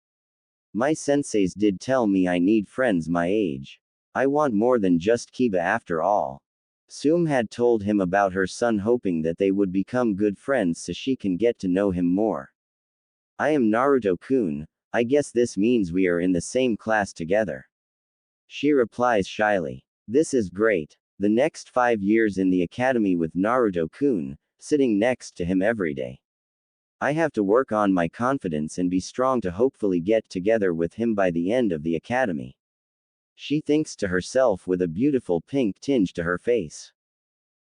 My senseis did tell me I need friends my age. I want more than just Kiba after all. Sum had told him about her son, hoping that they would become good friends so she can get to know him more. I am Naruto-kun, I guess this means we are in the same class together. She replies shyly. This is great. The next 5 years in the academy with Naruto-kun, sitting next to him every day. I have to work on my confidence and be strong to hopefully get together with him by the end of the academy. She thinks to herself with a beautiful pink tinge to her face.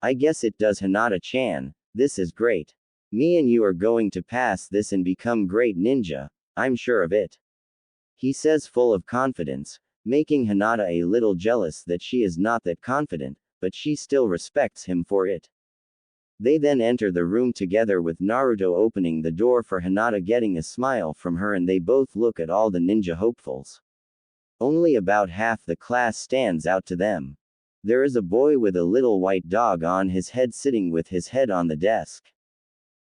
I guess it does, Hinata-chan, this is great. Me and you are going to pass this and become great ninja, I'm sure of it. He says full of confidence, making Hinata a little jealous that she is not that confident, but she still respects him for it. They then enter the room together with Naruto opening the door for Hinata, getting a smile from her, and they both look at all the ninja hopefuls. Only about half the class stands out to them. There is a boy with a little white dog on his head sitting with his head on the desk.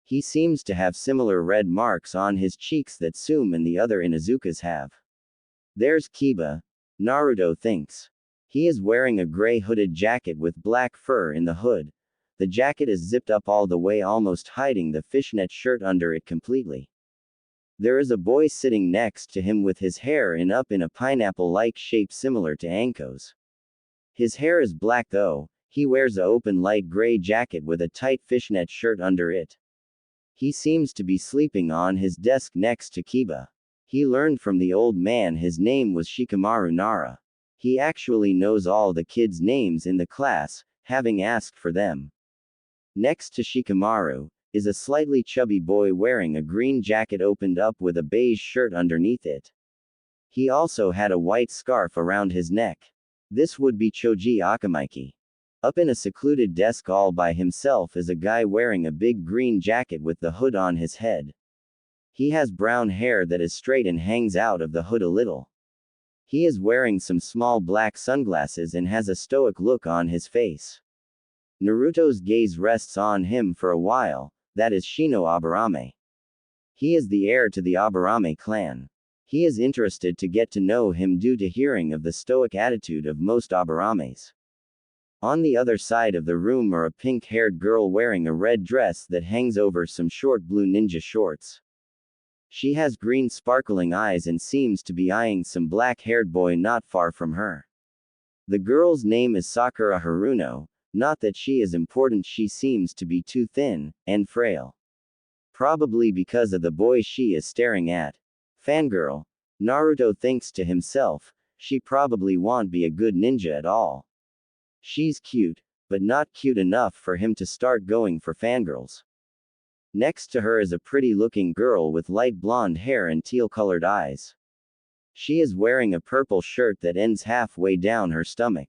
He seems to have similar red marks on his cheeks that Sum and the other Inuzukas have. There's Kiba, Naruto thinks. He is wearing a gray hooded jacket with black fur in the hood. The jacket is zipped up all the way, almost hiding the fishnet shirt under it completely. There is a boy sitting next to him with his hair up in a pineapple-like shape similar to Anko's. His hair is black though. He wears a open light gray jacket with a tight fishnet shirt under it. He seems to be sleeping on his desk next to Kiba. He learned from the old man his name was Shikamaru Nara. He actually knows all the kids' names in the class, having asked for them. Next to Shikamaru, is a slightly chubby boy wearing a green jacket opened up with a beige shirt underneath it. He also had a white scarf around his neck. This would be Choji Akamaiki. Up in a secluded desk all by himself is a guy wearing a big green jacket with the hood on his head. He has brown hair that is straight and hangs out of the hood a little. He is wearing some small black sunglasses and has a stoic look on his face. Naruto's gaze rests on him for a while, that is Shino Aburame. He is the heir to the Aburame clan. He is interested to get to know him due to hearing of the stoic attitude of most Aburames. On the other side of the room are a pink-haired girl wearing a red dress that hangs over some short blue ninja shorts. She has green sparkling eyes and seems to be eyeing some black-haired boy not far from her. The girl's name is Sakura Haruno, not that she is important, she seems to be too thin and frail. Probably because of the boy she is staring at. Fangirl. Naruto thinks to himself, she probably won't be a good ninja at all. She's cute, but not cute enough for him to start going for fangirls. Next to her is a pretty-looking girl with light blonde hair and teal-colored eyes. She is wearing a purple shirt that ends halfway down her stomach.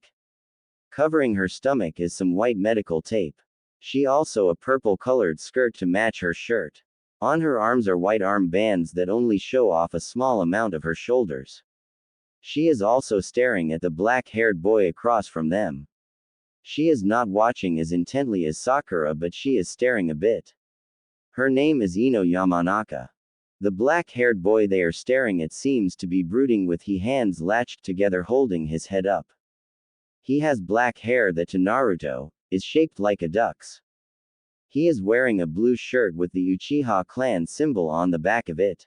Covering her stomach is some white medical tape. She also a purple-colored skirt to match her shirt. On her arms are white arm bands that only show off a small amount of her shoulders. She is also staring at the black-haired boy across from them. She is not watching as intently as Sakura, but she is staring a bit. Her name is Ino Yamanaka. The black-haired boy they are staring at seems to be brooding with his hands latched together holding his head up. He has black hair that to Naruto, is shaped like a duck's. He is wearing a blue shirt with the Uchiha clan symbol on the back of it.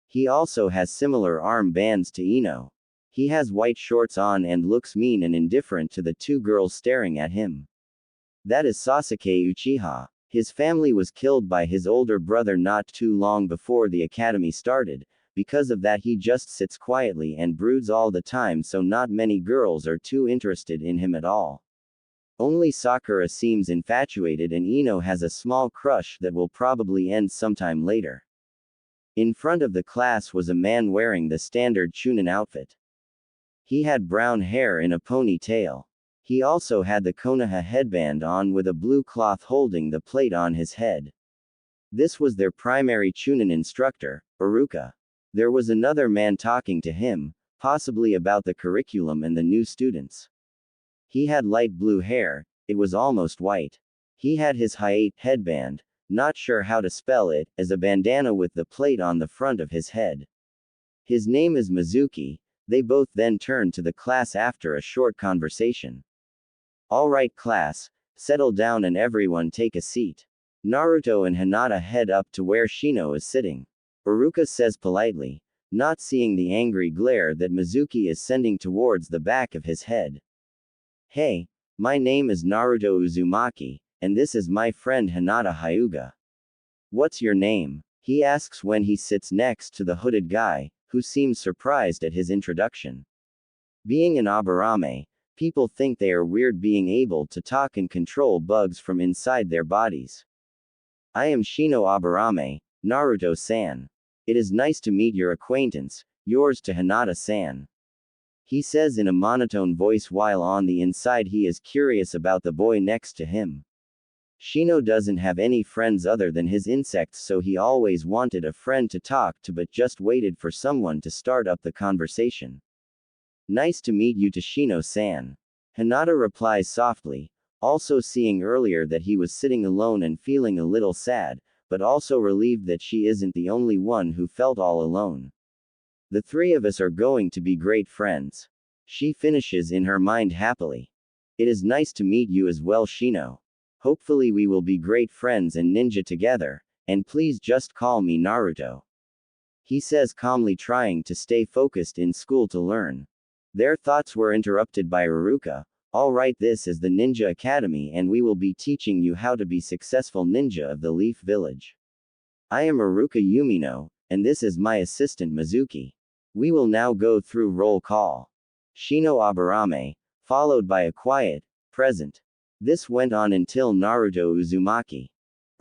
He also has similar arm bands to Ino. He has white shorts on and looks mean and indifferent to the two girls staring at him. That is Sasuke Uchiha. His family was killed by his older brother not too long before the academy started. Because of that he just sits quietly and broods all the time, so not many girls are too interested in him at all. Only Sakura seems infatuated and Ino has a small crush that will probably end sometime later. In front of the class was a man wearing the standard Chunin outfit. He had brown hair in a ponytail. He also had the Konoha headband on with a blue cloth holding the plate on his head. This was their primary Chunin instructor, Iruka. There was another man talking to him, possibly about the curriculum and the new students. He had light blue hair, it was almost white. He had his Hayate headband, not sure how to spell it, as a bandana with the plate on the front of his head. His name is Mizuki. They both then turned to the class after a short conversation. Alright class, settle down and everyone take a seat. Naruto and Hinata head up to where Shino is sitting. Iruka says politely, not seeing the angry glare that Mizuki is sending towards the back of his head. Hey, my name is Naruto Uzumaki, and this is my friend Hinata Hyuga. What's your name? He asks when he sits next to the hooded guy, who seems surprised at his introduction. Being an Aburame, people think they are weird being able to talk and control bugs from inside their bodies. I am Shino Aburame, Naruto-san. It is nice to meet your acquaintance, yours to Hinata-san. He says in a monotone voice while on the inside he is curious about the boy next to him. Shino doesn't have any friends other than his insects, so he always wanted a friend to talk to but just waited for someone to start up the conversation. Nice to meet you to Shino-san. Hinata replies softly, also seeing earlier that he was sitting alone and feeling a little sad, but also relieved that she isn't the only one who felt all alone. The three of us are going to be great friends. She finishes in her mind happily. It is nice to meet you as well, Shino. Hopefully we will be great friends and ninja together, and please just call me Naruto. He says calmly, trying to stay focused in school to learn. Their thoughts were interrupted by Iruka. Alright, this is the Ninja Academy and we will be teaching you how to be successful ninja of the Leaf Village. I am Iruka Yumino, and this is my assistant Mizuki. We will now go through roll call. Shino Aburame, followed by a quiet, present. This went on until Naruto Uzumaki.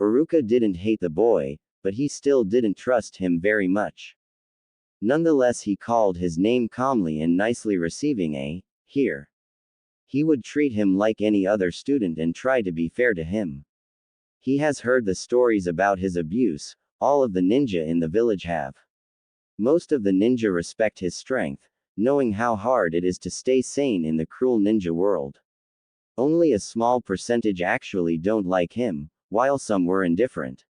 Iruka didn't hate the boy, but he still didn't trust him very much. Nonetheless, he called his name calmly and nicely, receiving a here. He would treat him like any other student and try to be fair to him. He has heard the stories about his abuse, all of the ninja in the village have. Most of the ninja respect his strength, knowing how hard it is to stay sane in the cruel ninja world. Only a small percentage actually don't like him, while some were indifferent.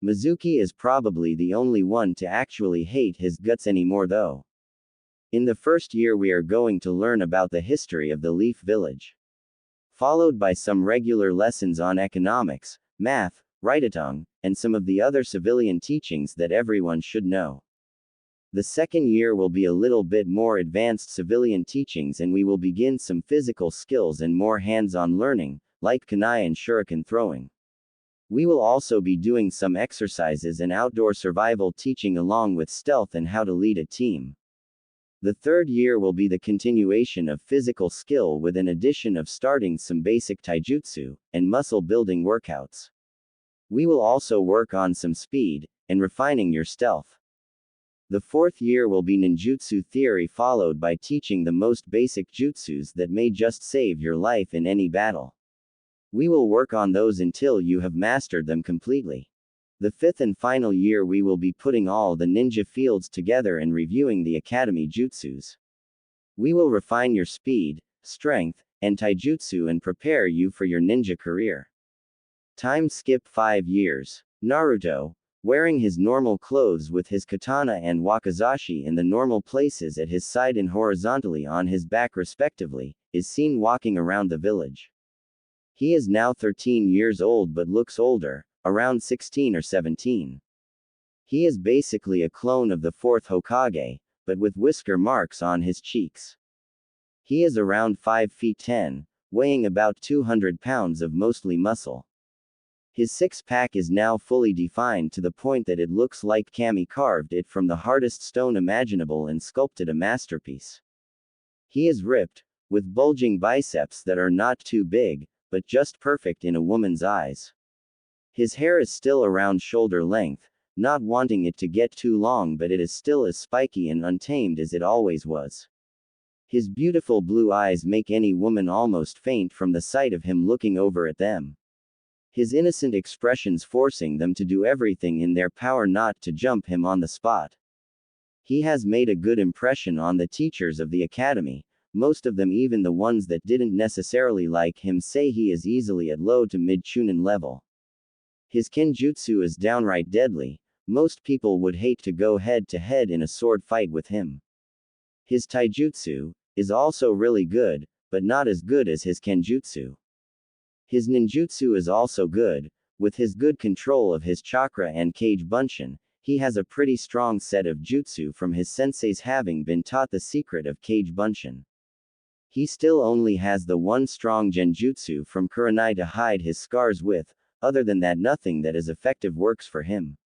Mizuki is probably the only one to actually hate his guts anymore though. In the first year we are going to learn about the history of the Leaf Village. Followed by some regular lessons on economics, math, write-a-tongue, and some of the other civilian teachings that everyone should know. The second year will be a little bit more advanced civilian teachings and we will begin some physical skills and more hands-on learning, like kunai and shuriken throwing. We will also be doing some exercises and outdoor survival teaching along with stealth and how to lead a team. The third year will be the continuation of physical skill with an addition of starting some basic taijutsu and muscle building workouts. We will also work on some speed and refining your stealth. The fourth year will be ninjutsu theory, followed by teaching the most basic jutsus that may just save your life in any battle. We will work on those until you have mastered them completely. The fifth and final year we will be putting all the ninja fields together and reviewing the academy jutsus. We will refine your speed, strength, and taijutsu and prepare you for your ninja career. Time skip 5 years. Naruto, wearing his normal clothes with his katana and wakizashi in the normal places at his side and horizontally on his back respectively, is seen walking around the village. He is now 13 years old but looks older, around 16 or 17. He is basically a clone of the fourth Hokage, but with whisker marks on his cheeks. He is around 5 feet 10, weighing about 200 pounds of mostly muscle. His six-pack is now fully defined to the point that it looks like Kami carved it from the hardest stone imaginable and sculpted a masterpiece. He is ripped, with bulging biceps that are not too big, but just perfect in a woman's eyes. His hair is still around shoulder length, not wanting it to get too long, but it is still as spiky and untamed as it always was. His beautiful blue eyes make any woman almost faint from the sight of him looking over at them. His innocent expressions forcing them to do everything in their power not to jump him on the spot. He has made a good impression on the teachers of the academy. Most of them, even the ones that didn't necessarily like him, say he is easily at low to mid chunin level. His kenjutsu is downright deadly. Most people would hate to go head to head in a sword fight with him. His taijutsu is also really good, but not as good as his kenjutsu. His ninjutsu is also good. With his good control of his chakra and kage bunshin, he has a pretty strong set of jutsu from his senseis, having been taught the secret of kage bunshin. He still only has the one strong genjutsu from Kurenai to hide his scars with. Other than that, nothing that is effective works for him.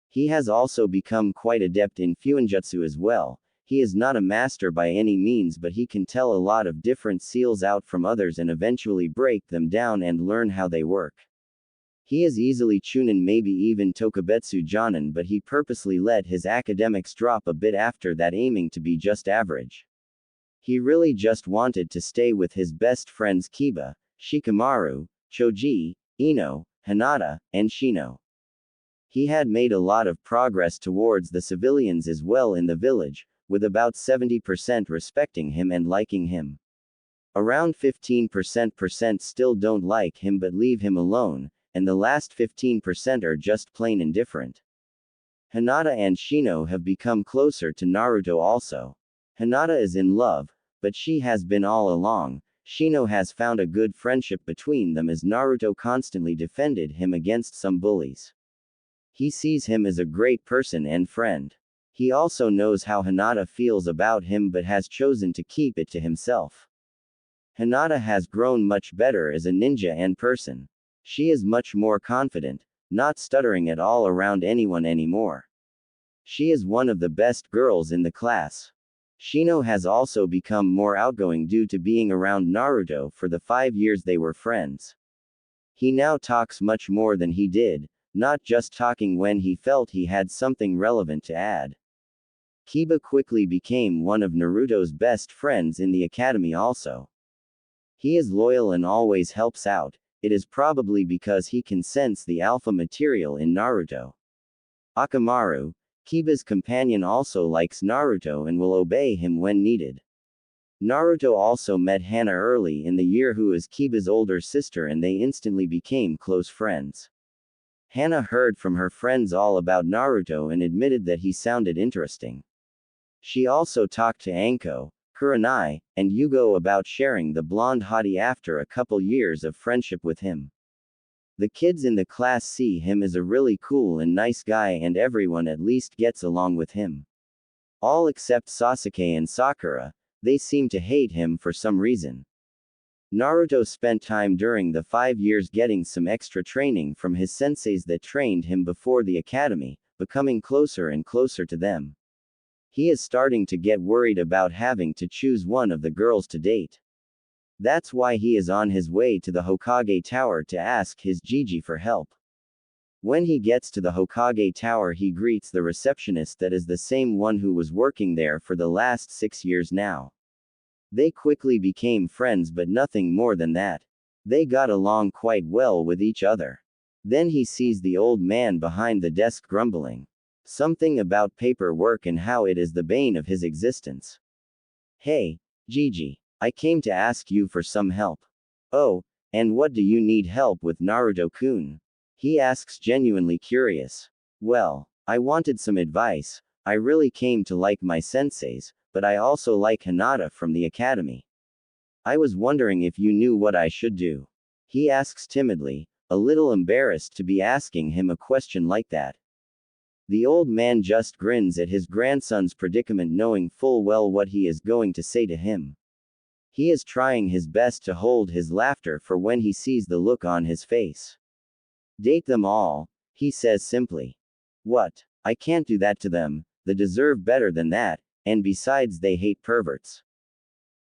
He has also become quite adept in fuinjutsu as well. He is not a master by any means, but he can tell a lot of different seals out from others and eventually break them down and learn how they work. He is easily chunin, maybe even tokubetsu jonin, but he purposely let his academics drop a bit after that, aiming to be just average. He really just wanted to stay with his best friends Kiba, Shikamaru, Choji, Ino, Hinata, and Shino. He had made a lot of progress towards the civilians as well in the village, with about 70% respecting him and liking him. Around 15% still don't like him but leave him alone, and the last 15% are just plain indifferent. Hinata and Shino have become closer to Naruto also. Hinata is in love, but she has been all along. Shino has found a good friendship between them as Naruto constantly defended him against some bullies. He sees him as a great person and friend. He also knows how Hinata feels about him but has chosen to keep it to himself. Hinata has grown much better as a ninja and person. She is much more confident, not stuttering at all around anyone anymore. She is one of the best girls in the class. Shino has also become more outgoing due to being around Naruto for the 5 years they were friends. He now talks much more than he did, not just talking when he felt he had something relevant to add. Kiba quickly became one of Naruto's best friends in the academy also. He is loyal and always helps out. It is probably because he can sense the alpha material in Naruto. Akamaru, Kiba's companion, also likes Naruto and will obey him when needed. Naruto also met Hana early in the year, who is Kiba's older sister, and they instantly became close friends. Hana heard from her friends all about Naruto and admitted that he sounded interesting. She also talked to Anko, Kurenai, and Yugo about sharing the blonde hottie after a couple years of friendship with him. The kids in the class see him as a really cool and nice guy, and everyone at least gets along with him. All except Sasuke and Sakura, they seem to hate him for some reason. Naruto spent time during the 5 years getting some extra training from his senseis that trained him before the academy, becoming closer and closer to them. He is starting to get worried about having to choose one of the girls to date. That's why he is on his way to the Hokage Tower to ask his Gigi for help. When he gets to the Hokage Tower, he greets the receptionist that is the same one who was working there for the last 6 years now. They quickly became friends, but nothing more than that. They got along quite well with each other. Then he sees the old man behind the desk grumbling something about paperwork and how it is the bane of his existence. Hey, Gigi, I came to ask you for some help. Oh, and what do you need help with, Naruto-kun? He asks, genuinely curious. Well, I wanted some advice. I really came to like my senseis, but I also like Hinata from the academy. I was wondering if you knew what I should do. He asks timidly, a little embarrassed to be asking him a question like that. The old man just grins at his grandson's predicament, knowing full well what he is going to say to him. He is trying his best to hold his laughter for when he sees the look on his face. Date them all, he says simply. What? I can't do that to them, they deserve better than that, and besides, they hate perverts.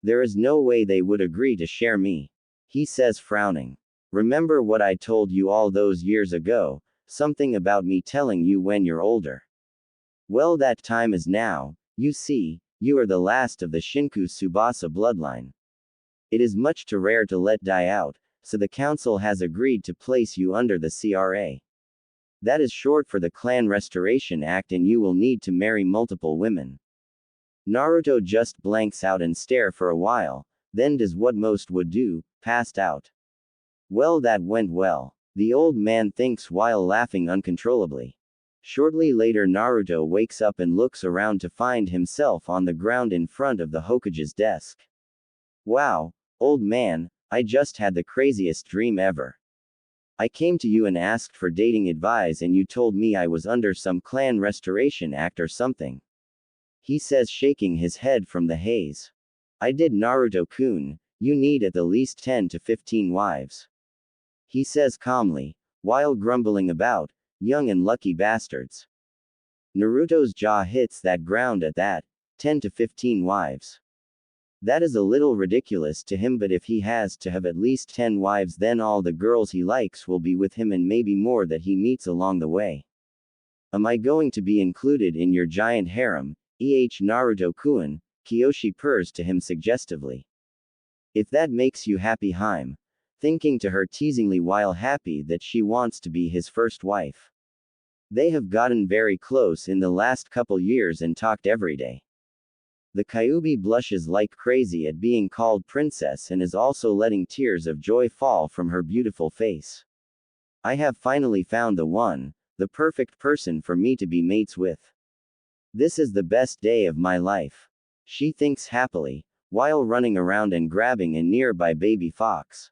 There is no way they would agree to share me. He says, frowning. Remember what I told you all those years ago, something about me telling you when you're older. Well, that time is now. You see, you are the last of the Shinku Tsubasa bloodline. It is much too rare to let die out, so the council has agreed to place you under the CRA. That is short for the Clan Restoration Act, and you will need to marry multiple women. Naruto just blanks out and stare for a while, then does what most would do, passed out. Well, that went well, the old man thinks while laughing uncontrollably. Shortly later, Naruto wakes up and looks around to find himself on the ground in front of the Hokage's desk. Wow, old man, I just had the craziest dream ever. I came to you and asked for dating advice, and you told me I was under some Clan Restoration Act or something. He says, shaking his head from the haze. I did, Naruto-kun, you need at the least 10 to 15 wives. He says calmly, while grumbling about, young and lucky bastards. Naruto's jaw hits that ground at that, 10 to 15 wives. That is a little ridiculous to him, but if he has to have at least 10 wives, then all the girls he likes will be with him, and maybe more that he meets along the way. Am I going to be included in your giant harem, Naruto-kun? Kiyoshi purrs to him suggestively. If that makes you happy, Haim. Thinking to her teasingly while happy that she wants to be his first wife. They have gotten very close in the last couple years and talked every day. The Kyuubi blushes like crazy at being called princess and is also letting tears of joy fall from her beautiful face. I have finally found the one, the perfect person for me to be mates with. This is the best day of my life. She thinks happily, while running around and grabbing a nearby baby fox.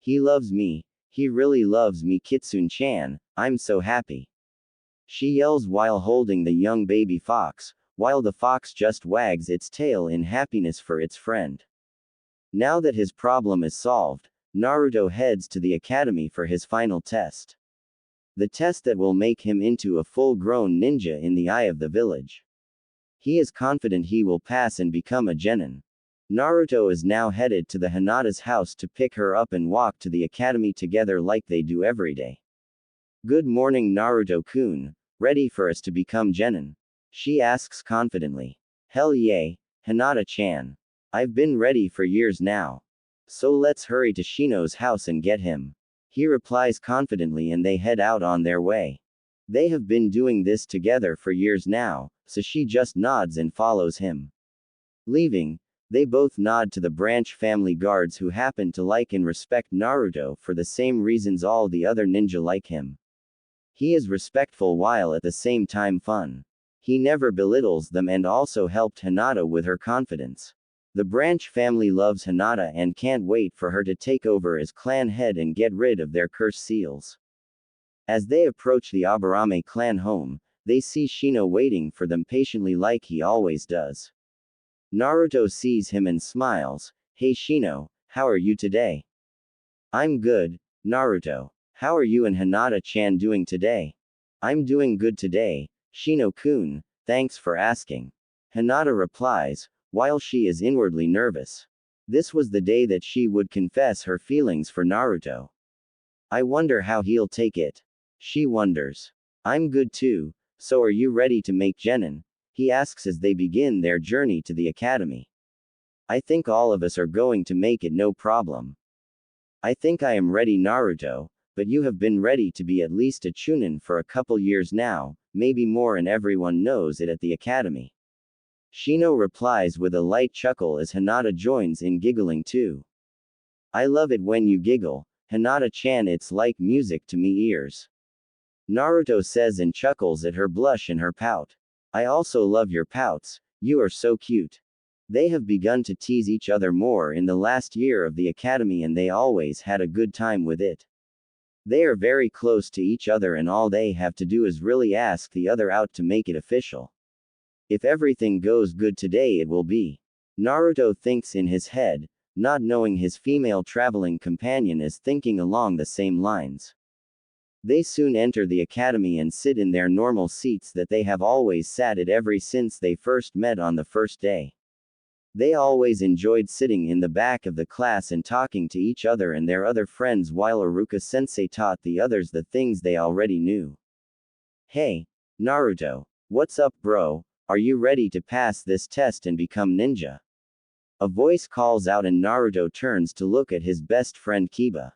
He loves me, he really loves me, Kitsune-chan, I'm so happy. She yells while holding the young baby fox, while the fox just wags its tail in happiness for its friend. Now that his problem is solved, Naruto heads to the academy for his final test. The test that will make him into a full-grown ninja in the eye of the village. He is confident he will pass and become a genin. Naruto is now headed to the Hinata's house to pick her up and walk to the academy together like they do every day. Good morning Naruto-kun, ready for us to become genin? She asks confidently. Hell yeah, Hinata-chan. I've been ready for years now. So let's hurry to Shino's house and get him. He replies confidently and they head out on their way. They have been doing this together for years now, so she just nods and follows him. Leaving, they both nod to the branch family guards who happen to like and respect Naruto for the same reasons all the other ninja like him. He is respectful while at the same time fun. He never belittles them and also helped Hinata with her confidence. The branch family loves Hinata and can't wait for her to take over as clan head and get rid of their curse seals. As they approach the Aburame clan home, they see Shino waiting for them patiently like he always does. Naruto sees him and smiles. Hey Shino, how are you today? I'm good, Naruto. How are you and Hinata-chan doing today? I'm doing good today, Shino-kun, thanks for asking. Hinata replies, while she is inwardly nervous. This was the day that she would confess her feelings for Naruto. I wonder how he'll take it. She wonders. I'm good too, so are you ready to make genin? He asks as they begin their journey to the academy. I think all of us are going to make it no problem. I think I am ready Naruto, but you have been ready to be at least a chunin for a couple years now, maybe more and everyone knows it at the academy. Shino replies with a light chuckle as Hinata joins in giggling too. I love it when you giggle, Hinata-chan, it's like music to me ears. Naruto says and chuckles at her blush and her pout. I also love your pouts, you are so cute. They have begun to tease each other more in the last year of the academy and they always had a good time with it. They are very close to each other and all they have to do is really ask the other out to make it official. If everything goes good today it will be. Naruto thinks in his head, not knowing his female traveling companion is thinking along the same lines. They soon enter the academy and sit in their normal seats that they have always sat at ever since they first met on the first day. They always enjoyed sitting in the back of the class and talking to each other and their other friends while Iruka-sensei taught the others the things they already knew. Hey, Naruto, what's up bro, are you ready to pass this test and become ninja? A voice calls out and Naruto turns to look at his best friend Kiba.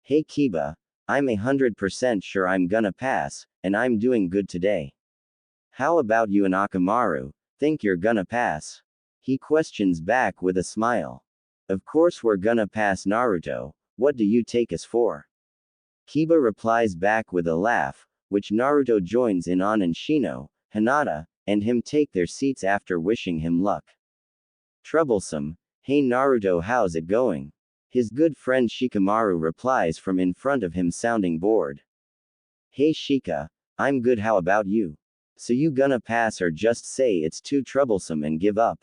Hey Kiba, I'm 100% sure I'm gonna pass, and I'm doing good today. How about you and Akamaru, think you're gonna pass? He questions back with a smile. Of course we're gonna pass Naruto, what do you take us for? Kiba replies back with a laugh, which Naruto joins in on and Shino, Hinata, and him take their seats after wishing him luck. Troublesome, hey Naruto how's it going? His good friend Shikamaru replies from in front of him sounding bored. Hey Shika, I'm good how about you? So you gonna pass or just say it's too troublesome and give up?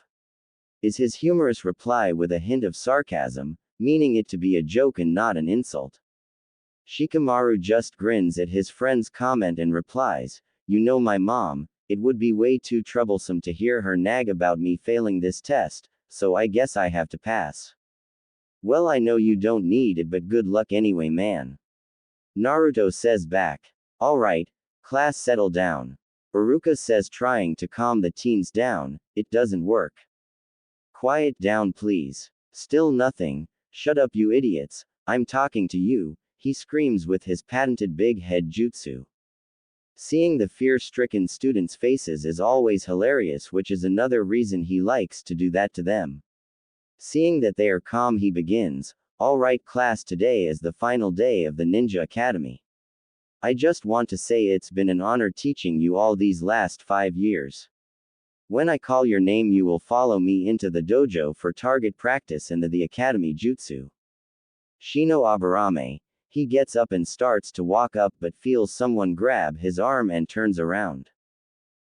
Is his humorous reply with a hint of sarcasm, meaning it to be a joke and not an insult. Shikamaru just grins at his friend's comment and replies, you know my mom, it would be way too troublesome to hear her nag about me failing this test, so I guess I have to pass. Well I know you don't need it but good luck anyway man. Naruto says back. Alright, class settle down. Iruka says trying to calm the teens down, it doesn't work. Quiet down please. Still nothing, shut up you idiots, I'm talking to you, he screams with his patented big head jutsu. Seeing the fear-stricken students' faces is always hilarious which is another reason he likes to do that to them. Seeing that they are calm he begins, alright class today is the final day of the Ninja Academy. I just want to say it's been an honor teaching you all these last 5 years. When I call your name you will follow me into the dojo for target practice and the academy jutsu. Shino Aburame, he gets up and starts to walk up but feels someone grab his arm and turns around.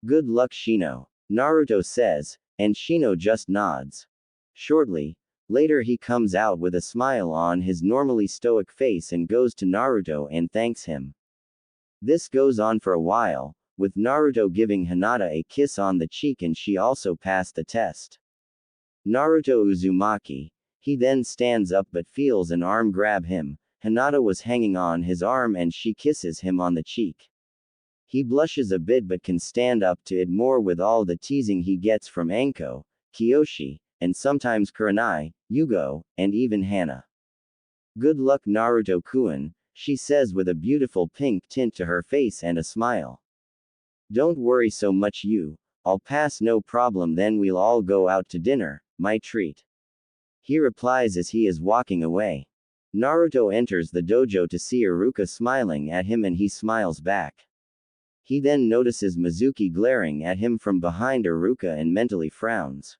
Good luck Shino, Naruto says, and Shino just nods. Shortly, later he comes out with a smile on his normally stoic face and goes to Naruto and thanks him. This goes on for a while, with Naruto giving Hinata a kiss on the cheek and she also passed the test. Naruto Uzumaki. He then stands up but feels an arm grab him. Hinata was hanging on his arm and she kisses him on the cheek. He blushes a bit but can stand up to it more with all the teasing he gets from Anko, Kiyoshi, and sometimes Kurenai, Yugo, and even Hana. Good luck Naruto-kun, she says with a beautiful pink tint to her face and a smile. Don't worry so much I'll pass no problem then we'll all go out to dinner, my treat. He replies as he is walking away. Naruto enters the dojo to see Iruka smiling at him and he smiles back. He then notices Mizuki glaring at him from behind Iruka and mentally frowns.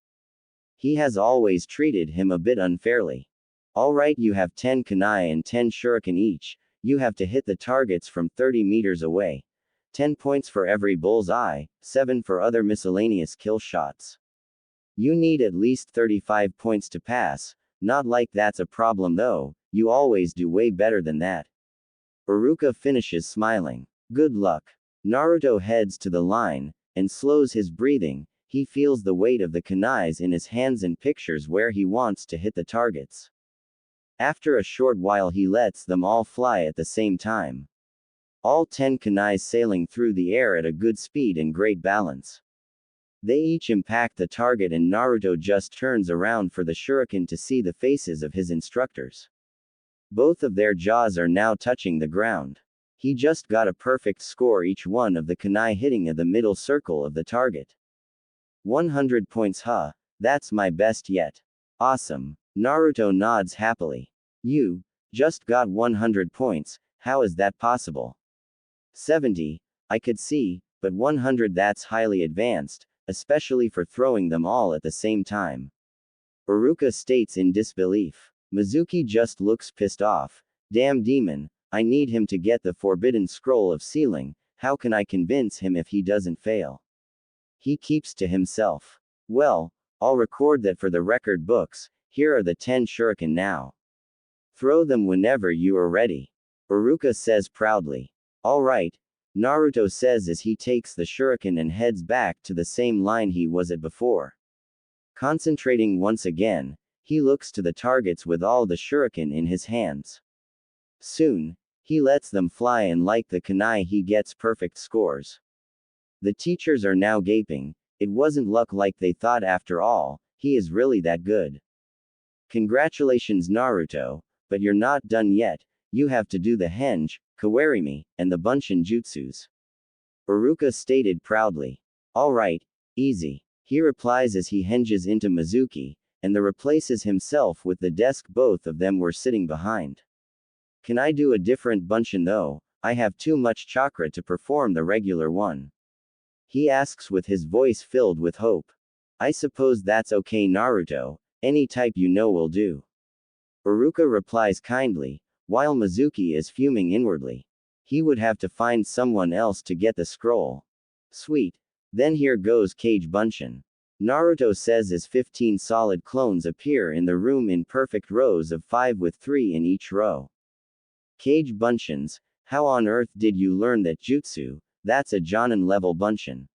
He has always treated him a bit unfairly. Alright, you have 10 kunai and 10 shuriken each, you have to hit the targets from 30 meters away. 10 points for every bullseye, 7 for other miscellaneous kill shots. You need at least 35 points to pass, not like that's a problem though, you always do way better than that. Iruka finishes smiling. Good luck. Naruto heads to the line, and slows his breathing. He feels the weight of the kunais in his hands and pictures where he wants to hit the targets. After a short while he lets them all fly at the same time. All 10 kunais sailing through the air at a good speed and great balance. They each impact the target and Naruto just turns around for the shuriken to see the faces of his instructors. Both of their jaws are now touching the ground. He just got a perfect score each one of the kunai hitting at the middle circle of the target. 100 points huh, that's my best yet. Awesome. Naruto nods happily. You just got 100 points, how is that possible? 70, I could see, but 100 that's highly advanced, especially for throwing them all at the same time. Iruka states in disbelief. Mizuki just looks pissed off. Damn demon, I need him to get the forbidden scroll of sealing, how can I convince him if he doesn't fail? He keeps to himself. Well, I'll record that for the record books, here are the 10 shuriken now. Throw them whenever you are ready. Iruka says proudly. Alright, Naruto says as he takes the shuriken and heads back to the same line he was at before. Concentrating once again, he looks to the targets with all the shuriken in his hands. Soon, he lets them fly and like the kunai he gets perfect scores. The teachers are now gaping, it wasn't luck like they thought after all, he is really that good. Congratulations Naruto, but you're not done yet, you have to do the henge, kawarimi, and the bunshin jutsus. Iruka stated proudly. Alright, easy. He replies as he henges into Mizuki, and the replaces himself with the desk both of them were sitting behind. Can I do a different bunshin though? I have too much chakra to perform the regular one. He asks with his voice filled with hope. I suppose that's okay Naruto, any type you know will do. Iruka replies kindly, while Mizuki is fuming inwardly. He would have to find someone else to get the scroll. Sweet. Then here goes Kage Bunshin. Naruto says as 15 solid clones appear in the room in perfect rows of 5 with 3 in each row. Kage Bunshins, how on earth did you learn that jutsu? That's a Jonin level Bunshin.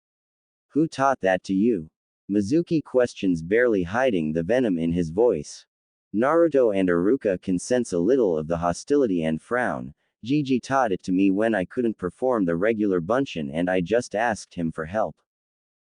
Who taught that to you? Mizuki questions, barely hiding the venom in his voice. Naruto and Iruka can sense a little of the hostility and frown. Gigi taught it to me when I couldn't perform the regular Bunshin and I just asked him for help.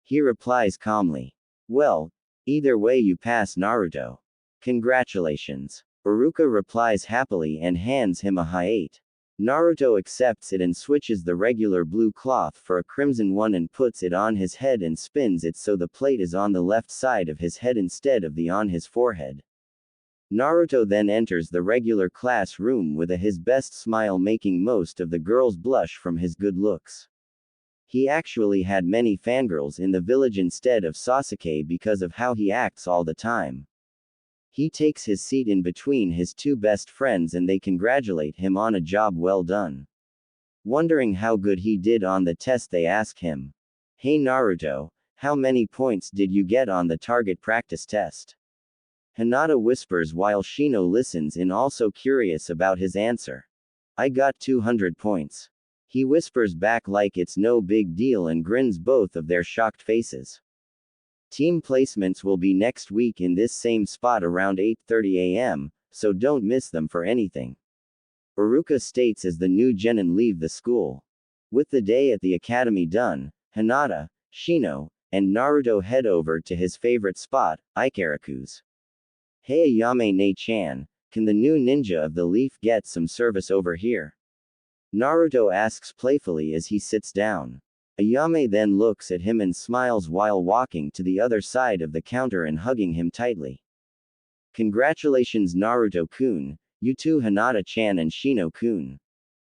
He replies calmly. Well, either way you pass Naruto. Congratulations. Iruka replies happily and hands him a hayate. Naruto accepts it and switches the regular blue cloth for a crimson one and puts it on his head and spins it so the plate is on the left side of his head instead of the on his forehead. Naruto then enters the regular classroom with his best smile, making most of the girls blush from his good looks. He actually had many fangirls in the village instead of Sasuke because of how he acts all the time. He takes his seat in between his two best friends and they congratulate him on a job well done. Wondering how good he did on the test, they ask him, Hey Naruto, how many points did you get on the target practice test? Hinata whispers while Shino listens in, also curious about his answer. I got 200 points. He whispers back like it's no big deal and grins both of their shocked faces. Team placements will be next week in this same spot around 8:30 a.m., so don't miss them for anything. Iruka states as the new genin leave the school. With the day at the academy done, Hinata, Shino, and Naruto head over to his favorite spot, Ikaraku's. Hey Ayame Ne-chan, can the new ninja of the leaf get some service over here? Naruto asks playfully as he sits down. Ayame then looks at him and smiles while walking to the other side of the counter and hugging him tightly. Congratulations Naruto-kun, you too Hinata-chan and Shino-kun.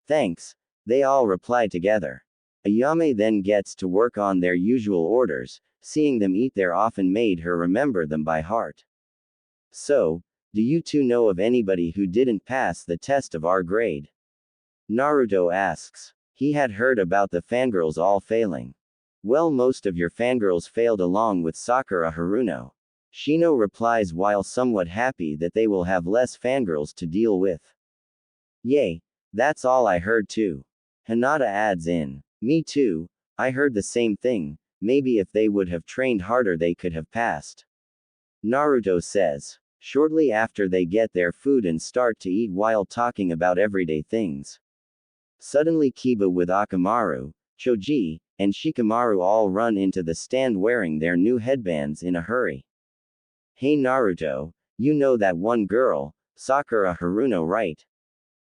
Thanks, they all reply together. Ayame then gets to work on their usual orders, seeing them eat there often made her remember them by heart. So, do you two know of anybody who didn't pass the test of our grade? Naruto asks. He had heard about the fangirls all failing. Well, most of your fangirls failed along with Sakura Haruno. Shino replies while somewhat happy that they will have less fangirls to deal with. Yay, that's all I heard too. Hinata adds in. Me too, I heard the same thing, maybe if they would have trained harder they could have passed. Naruto says. Shortly after they get their food and start to eat while talking about everyday things. Suddenly Kiba with Akamaru, Choji, and Shikamaru all run into the stand wearing their new headbands in a hurry. Hey Naruto, you know that one girl, Sakura Haruno, right?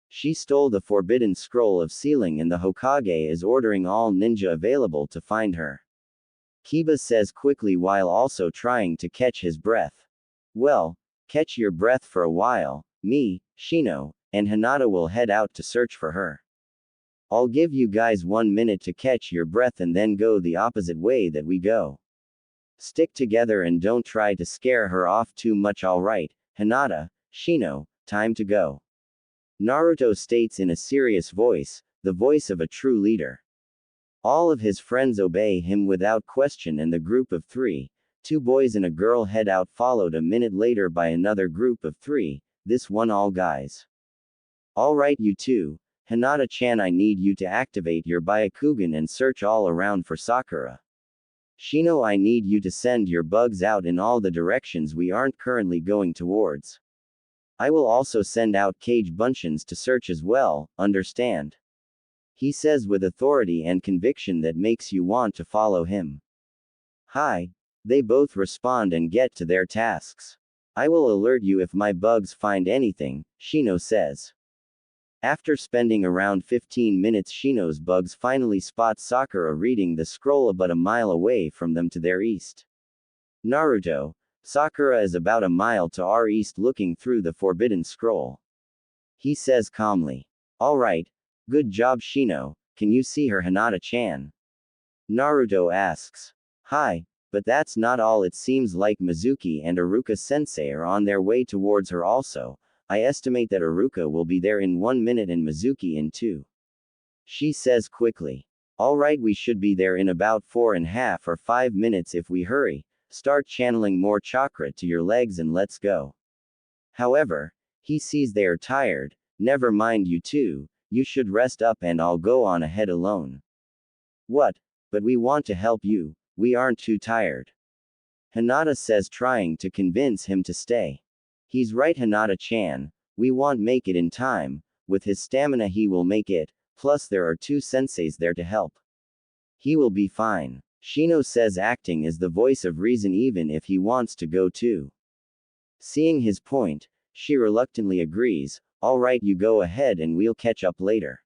She stole the forbidden scroll of sealing and the Hokage is ordering all ninja available to find her. Kiba says quickly while also trying to catch his breath. Well, catch your breath for a while, me, Shino, and Hinata will head out to search for her. I'll give you guys 1 minute to catch your breath and then go the opposite way that we go. Stick together and don't try to scare her off too much, alright, Hinata, Shino, time to go. Naruto states in a serious voice, the voice of a true leader. All of his friends obey him without question and the group of 3, 2 boys and a girl head out, followed a minute later by another group of 3, this one all guys. Alright you two, Hinata-chan, I need you to activate your Byakugan and search all around for Sakura. Shino, I need you to send your bugs out in all the directions we aren't currently going towards. I will also send out Cage Bunchins to search as well, understand? He says with authority and conviction that makes you want to follow him. Hi. They both respond and get to their tasks. I will alert you if my bugs find anything, Shino says. After spending around 15 minutes, Shino's bugs finally spot Sakura reading the scroll about a mile away from them to their east. Naruto, Sakura is about a mile to our east looking through the forbidden scroll. He says calmly. Alright, good job Shino, can you see her Hinata-chan? Naruto asks. Hi, but that's not all, it seems like Mizuki and Iruka-sensei are on their way towards her also. I estimate that Iruka will be there in 1 minute and Mizuki in 2. She says quickly. Alright, we should be there in about 4.5 or 5 minutes if we hurry. Start channeling more chakra to your legs and let's go. However, he sees they are tired. Never mind you two, you should rest up and I'll go on ahead alone. What? But we want to help you, we aren't too tired. Hinata says, trying to convince him to stay. He's right Hinata-chan, we won't make it in time, with his stamina he will make it, plus there are 2 senseis there to help. He will be fine. Shino says, acting as the voice of reason even if he wants to go too. Seeing his point, she reluctantly agrees, alright you go ahead and we'll catch up later.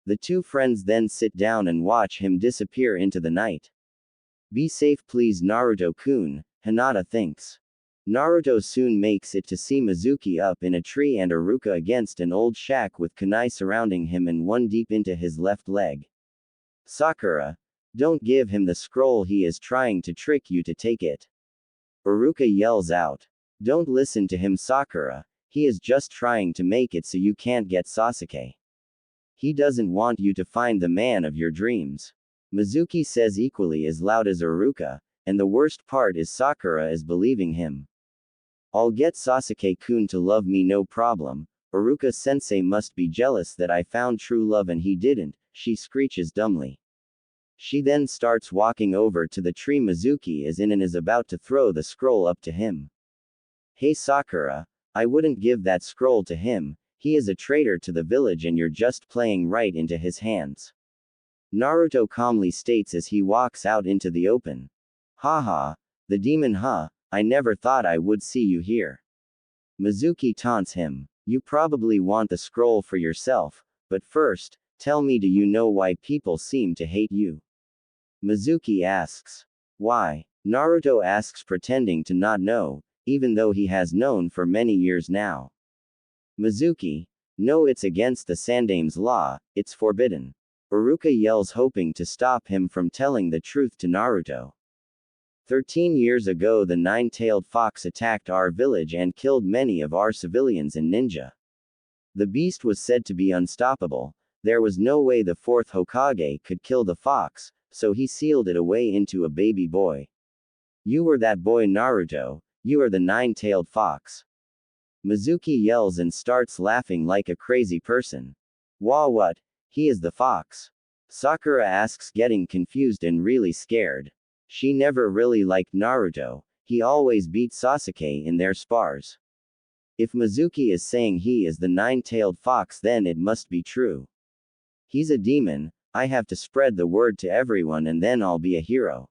The 2 friends then sit down and watch him disappear into the night. Be safe please Naruto-kun, Hinata thinks. Naruto soon makes it to see Mizuki up in a tree and Iruka against an old shack with kunai surrounding him and one deep into his left leg. Sakura, don't give him the scroll, he is trying to trick you to take it. Iruka yells out. Don't listen to him Sakura, he is just trying to make it so you can't get Sasuke. He doesn't want you to find the man of your dreams. Mizuki says equally as loud as Iruka, and the worst part is Sakura is believing him. I'll get Sasuke-kun to love me no problem, Iruka-sensei must be jealous that I found true love and he didn't, she screeches dumbly. She then starts walking over to the tree Mizuki is in and is about to throw the scroll up to him. Hey Sakura, I wouldn't give that scroll to him, he is a traitor to the village and you're just playing right into his hands. Naruto calmly states as he walks out into the open. Haha, the demon huh, I never thought I would see you here. Mizuki taunts him. You probably want the scroll for yourself, but first, tell me, do you know why people seem to hate you? Mizuki asks. Why? Naruto asks, pretending to not know, even though he has known for many years now. Mizuki, no, it's against the Sandame's law, it's forbidden. Iruka yells, hoping to stop him from telling the truth to Naruto. 13 years ago the nine-tailed fox attacked our village and killed many of our civilians and ninja. The beast was said to be unstoppable, there was no way the fourth Hokage could kill the fox, so he sealed it away into a baby boy. You were that boy Naruto, you are the nine-tailed fox. Mizuki yells and starts laughing like a crazy person. Wah, what? He is the fox? Sakura asks, getting confused and really scared. She never really liked Naruto, he always beat Sasuke in their spars. If Mizuki is saying he is the nine-tailed fox, then it must be true. He's a demon, I have to spread the word to everyone and then I'll be a hero.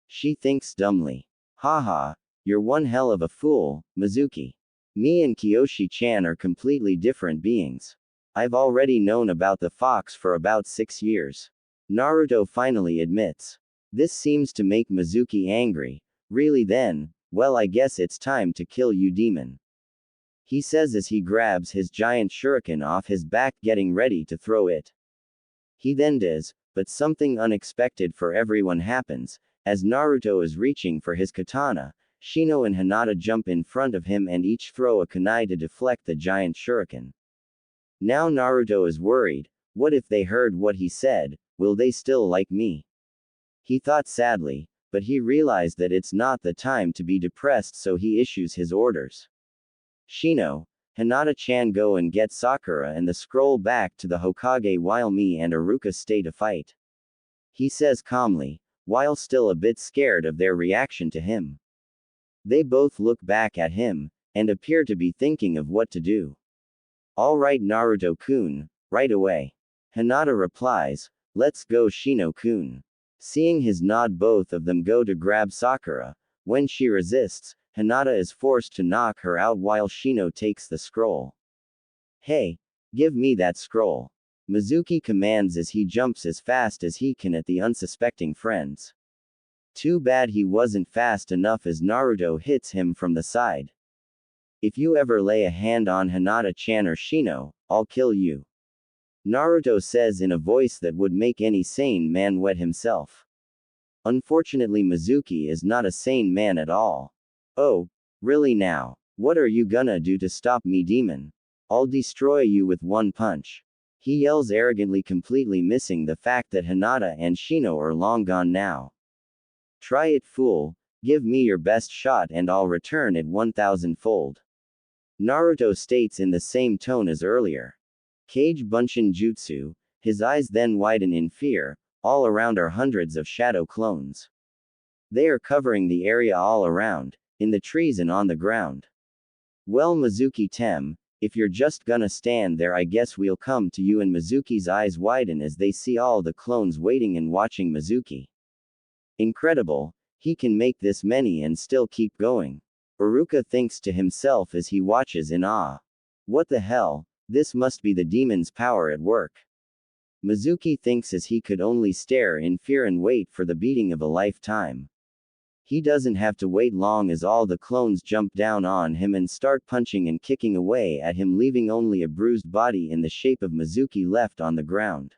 She thinks dumbly. Haha, you're one hell of a fool, Mizuki. Me and Kyoshi-chan are completely different beings. I've already known about the fox for about 6 years. Naruto finally admits. This seems to make Mizuki angry. Really then, well, I guess it's time to kill you, demon. He says as he grabs his giant shuriken off his back, getting ready to throw it. He then does, but something unexpected for everyone happens. As Naruto is reaching for his katana, Shino and Hinata jump in front of him and each throw a kunai to deflect the giant shuriken. Now Naruto is worried. What if they heard what he said? Will they still like me? He thought sadly, but he realized that it's not the time to be depressed, so he issues his orders. Shino, Hinata-chan, go and get Sakura and the scroll back to the Hokage while me and Iruka stay to fight. He says calmly, while still a bit scared of their reaction to him. They both look back at him, and appear to be thinking of what to do. Alright Naruto-kun, right away. Hinata replies, let's go Shino-kun. Seeing his nod, both of them go to grab Sakura. When she resists, Hinata is forced to knock her out while Shino takes the scroll. Hey, give me that scroll. Mizuki commands as he jumps as fast as he can at the unsuspecting friends. Too bad he wasn't fast enough as Naruto hits him from the side. If you ever lay a hand on Hinata-chan or Shino, I'll kill you. Naruto says in a voice that would make any sane man wet himself. Unfortunately, Mizuki is not a sane man at all. Oh, really now? What are you gonna do to stop me, demon? I'll destroy you with one punch. He yells arrogantly, completely missing the fact that Hinata and Shino are long gone now. Try it, fool. Give me your best shot and I'll return it 1,000-fold. Naruto states in the same tone as earlier. Kage Bunshin Jutsu, his eyes then widen in fear. All around are hundreds of shadow clones. They are covering the area all around, in the trees and on the ground. Well, Mizuki-tem, if you're just gonna stand there, I guess we'll come to you. And Mizuki's eyes widen as they see all the clones waiting and watching Mizuki. Incredible, he can make this many and still keep going. Iruka thinks to himself as he watches in awe. What the hell? This must be the demon's power at work. Mizuki thinks as he could only stare in fear and wait for the beating of a lifetime. He doesn't have to wait long as all the clones jump down on him and start punching and kicking away at him, leaving only a bruised body in the shape of Mizuki left on the ground.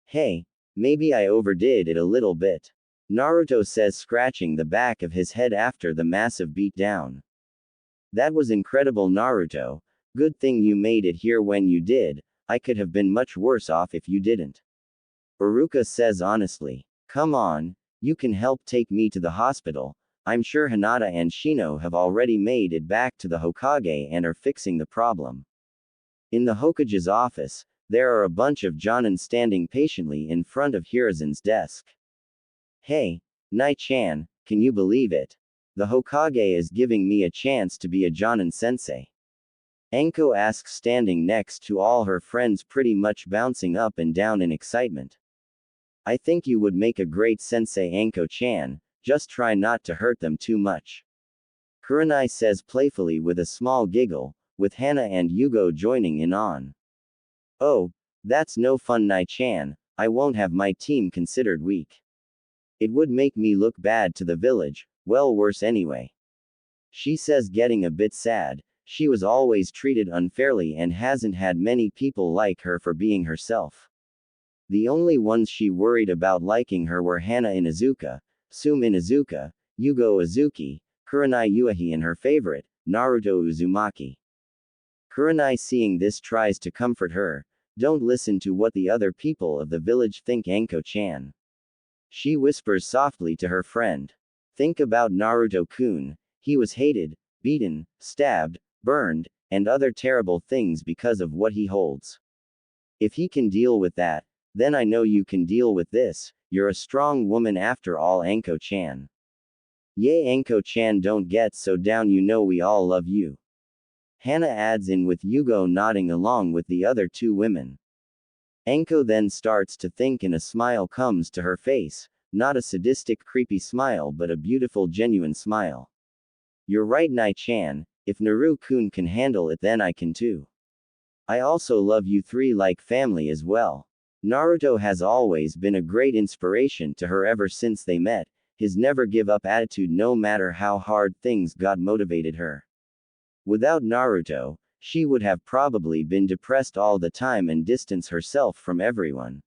Hey, maybe I overdid it a little bit. Naruto says, scratching the back of his head after the massive beatdown. That was incredible, Naruto. Good thing you made it here when you did. I could have been much worse off if you didn't. Iruka says honestly. Come on, you can help take me to the hospital. I'm sure Hinata and Shino have already made it back to the Hokage and are fixing the problem. In the Hokage's office, There are a bunch of Jonin standing patiently in front of Hiruzen's desk. Hey, Nai-chan, can you believe it? The Hokage is giving me a chance to be a Jonin sensei. Anko asks, standing next to all her friends, pretty much bouncing up and down in excitement. I think you would make a great sensei, Anko-chan, just try not to hurt them too much. Kurenai says playfully with a small giggle, with Hana and Yugo joining in on. Oh, that's no fun, Nai-chan, I won't have my team considered weak. It would make me look bad to the village, well, worse anyway. She says, getting a bit sad. She was always treated unfairly and hasn't had many people like her for being herself. The only ones she worried about liking her were Hana Inuzuka, Sum Inuzuka, Yugo Uzuki, Kurenai Uehi, and her favorite, Naruto Uzumaki. Kurenai, seeing this, tries to comfort her. Don't listen to what the other people of the village think, Anko-chan. She whispers softly to her friend. Think about Naruto-kun. He was hated, beaten, stabbed, burned, and other terrible things because of what he holds. If he can deal with that, then I know you can deal with this. You're a strong woman after all, Anko-chan. Yay, Anko-chan, don't get so down, you know we all love you. Hana adds in, with Yugo nodding along with the other two women. Anko then starts to think and a smile comes to her face, not a sadistic creepy smile but a beautiful genuine smile. You're right, Nai-chan, if Naru-kun can handle it then I can too. I also love you three like family as well. Naruto has always been a great inspiration to her ever since they met. His never give up attitude no matter how hard things got motivated her. Without Naruto, she would have probably been depressed all the time and distance herself from everyone.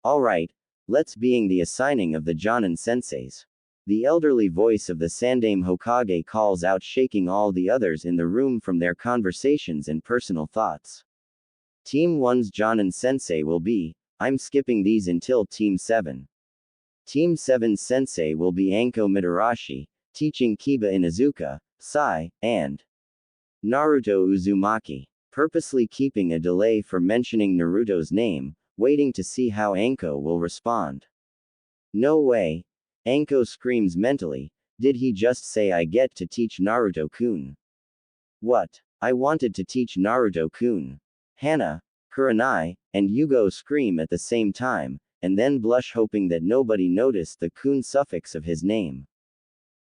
Alright, let's being the assigning of the Jonin senseis. The elderly voice of the Sandaime Hokage calls out, shaking all the others in the room from their conversations and personal thoughts. Team 1's Jonin sensei will be, I'm skipping these until Team 7. Team 7's sensei will be Anko Mitarashi, teaching Kiba Inuzuka, Sai, and Naruto Uzumaki. Purposely keeping a delay for mentioning Naruto's name, waiting to see how Anko will respond. No way. Anko screams mentally, did he just say I get to teach Naruto-kun? What? I wanted to teach Naruto-kun. Hana, Kurenai, and Yugo scream at the same time, and then blush, hoping that nobody noticed the kun suffix of his name.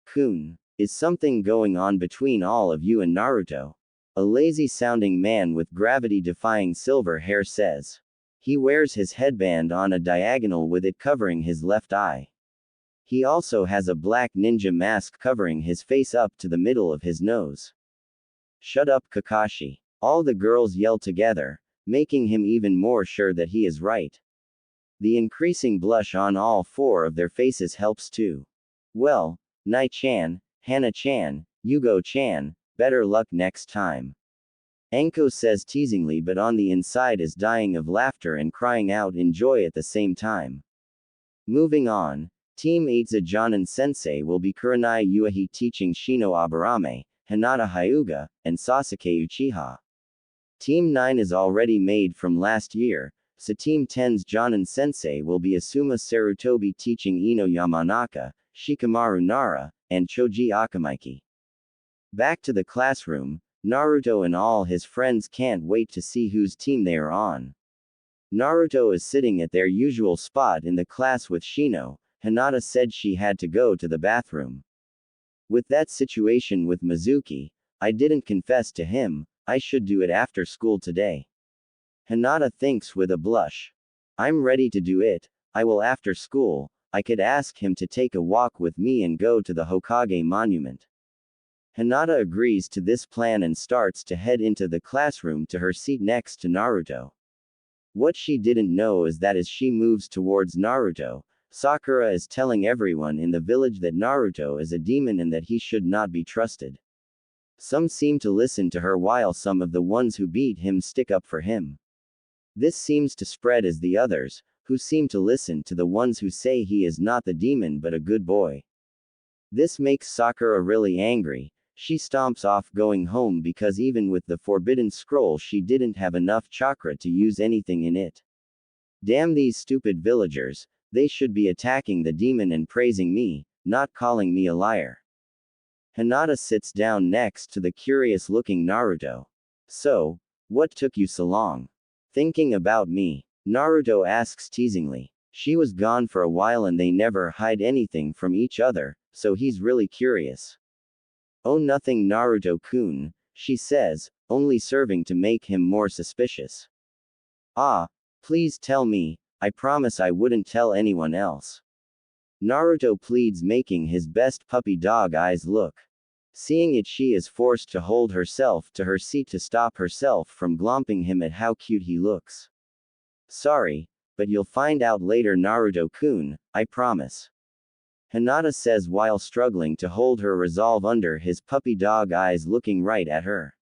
Kun. Is something going on between all of you and Naruto? A lazy-sounding man with gravity-defying silver hair says. He wears his headband on a diagonal with it covering his left eye. He also has a black ninja mask covering his face up to the middle of his nose. Shut up, Kakashi. All the girls yell together, making him even more sure that he is right. The increasing blush on all four of their faces helps too. Well, Nai-chan, Hana-chan, Yugo-chan, better luck next time. Anko says teasingly, but on the inside is dying of laughter and crying out in joy at the same time. Moving on. Team 8's Jonin sensei will be Kurenai Uehi, teaching Shino Aburame, Hinata Hyuga, and Sasuke Uchiha. Team 9 is already made from last year, so Team 10's Jonin sensei will be Asuma Sarutobi, teaching Ino Yamanaka, Shikamaru Nara, and Choji Akamaiki. Back to the classroom, Naruto and all his friends can't wait to see whose team they are on. Naruto is sitting at their usual spot in the class with Shino. Hinata said she had to go to the bathroom. With that situation with Mizuki, I didn't confess to him, I should do it after school today. Hinata thinks with a blush. I'm ready to do it, I will after school. I could ask him to take a walk with me and go to the Hokage monument. Hinata agrees to this plan and starts to head into the classroom to her seat next to Naruto. What she didn't know is that as she moves towards Naruto, Sakura is telling everyone in the village that Naruto is a demon and that he should not be trusted. Some seem to listen to her while some of the ones who beat him stick up for him. This seems to spread as the others, who seem to listen to the ones who say he is not the demon but a good boy. This makes Sakura really angry. She stomps off going home because even with the forbidden scroll she didn't have enough chakra to use anything in it. Damn these stupid villagers, they should be attacking the demon and praising me, not calling me a liar. Hinata sits down next to the curious-looking Naruto. So, what took you so long? Thinking about me? Naruto asks teasingly. She was gone for a while and they never hide anything from each other, so he's really curious. Oh, nothing, Naruto-kun, she says, only serving to make him more suspicious. Ah, please tell me, I promise I wouldn't tell anyone else. Naruto pleads, making his best puppy dog eyes look. Seeing it, she is forced to hold herself to her seat to stop herself from glomping him at how cute he looks. Sorry, but you'll find out later, Naruto-kun, I promise. Hinata says while struggling to hold her resolve under his puppy dog eyes looking right at her.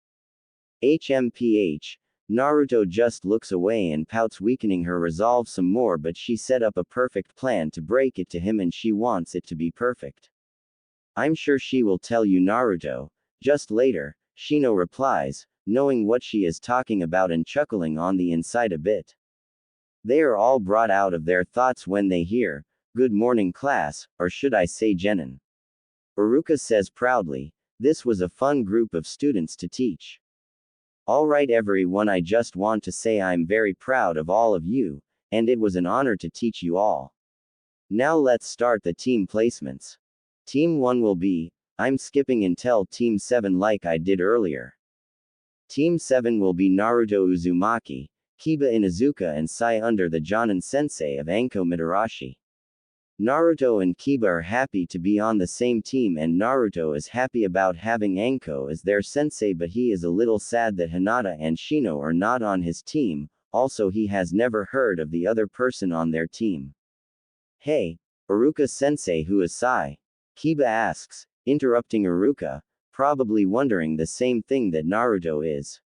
HMPH, Naruto just looks away and pouts, weakening her resolve some more, but she set up a perfect plan to break it to him and she wants it to be perfect. I'm sure she will tell you, Naruto. Just later, Shino replies, knowing what she is talking about and chuckling on the inside a bit. They are all brought out of their thoughts when they hear, "Good morning, class," or should I say Genin. Iruka says proudly, "This was a fun group of students to teach." Alright everyone, I just want to say I'm very proud of all of you, and it was an honor to teach you all. Now let's start the team placements. Team 1 will be, I'm skipping until Team 7 like I did earlier. Team 7 will be Naruto Uzumaki, Kiba Inuzuka and Sai under the Jonin sensei of Anko Mitarashi. Naruto and Kiba are happy to be on the same team and Naruto is happy about having Anko as their sensei, but he is a little sad that Hinata and Shino are not on his team, also he has never heard of the other person on their team. Hey, Iruka-sensei, who is Sai? Kiba asks, interrupting Iruka, probably wondering the same thing that Naruto is.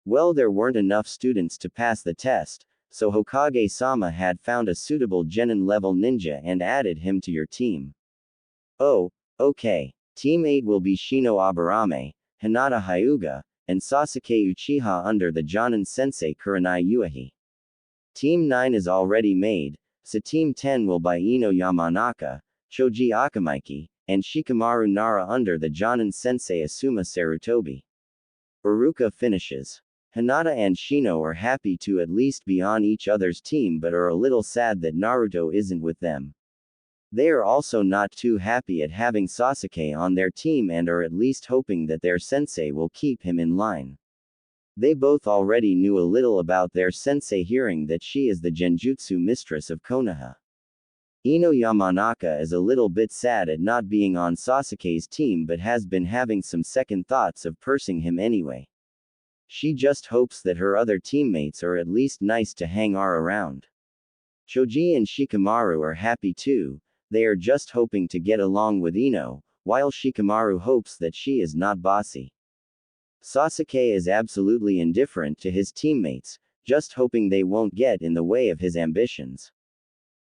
Well, there weren't enough students to pass the test, so Hokage-sama had found a suitable Genin-level ninja and added him to your team. Oh, okay. Team 8 will be Shino Aburame, Hinata Hyuga, and Sasuke Uchiha under the Jonin sensei Kurenai Uehi. Team 9 is already made, so Team 10 will be Ino Yamanaka, Choji Akamaiki, and Shikamaru Nara under the Jonin sensei Asuma Sarutobi. Iruka finishes. Hinata and Shino are happy to at least be on each other's team but are a little sad that Naruto isn't with them. They are also not too happy at having Sasuke on their team and are at least hoping that their sensei will keep him in line. They both already knew a little about their sensei, hearing that she is the Genjutsu mistress of Konoha. Ino Yamanaka is a little bit sad at not being on Sasuke's team but has been having some second thoughts of pursing him anyway. She just hopes that her other teammates are at least nice to hang around. Choji and Shikamaru are happy too, they are just hoping to get along with Ino, while Shikamaru hopes that she is not bossy. Sasuke is absolutely indifferent to his teammates, just hoping they won't get in the way of his ambitions.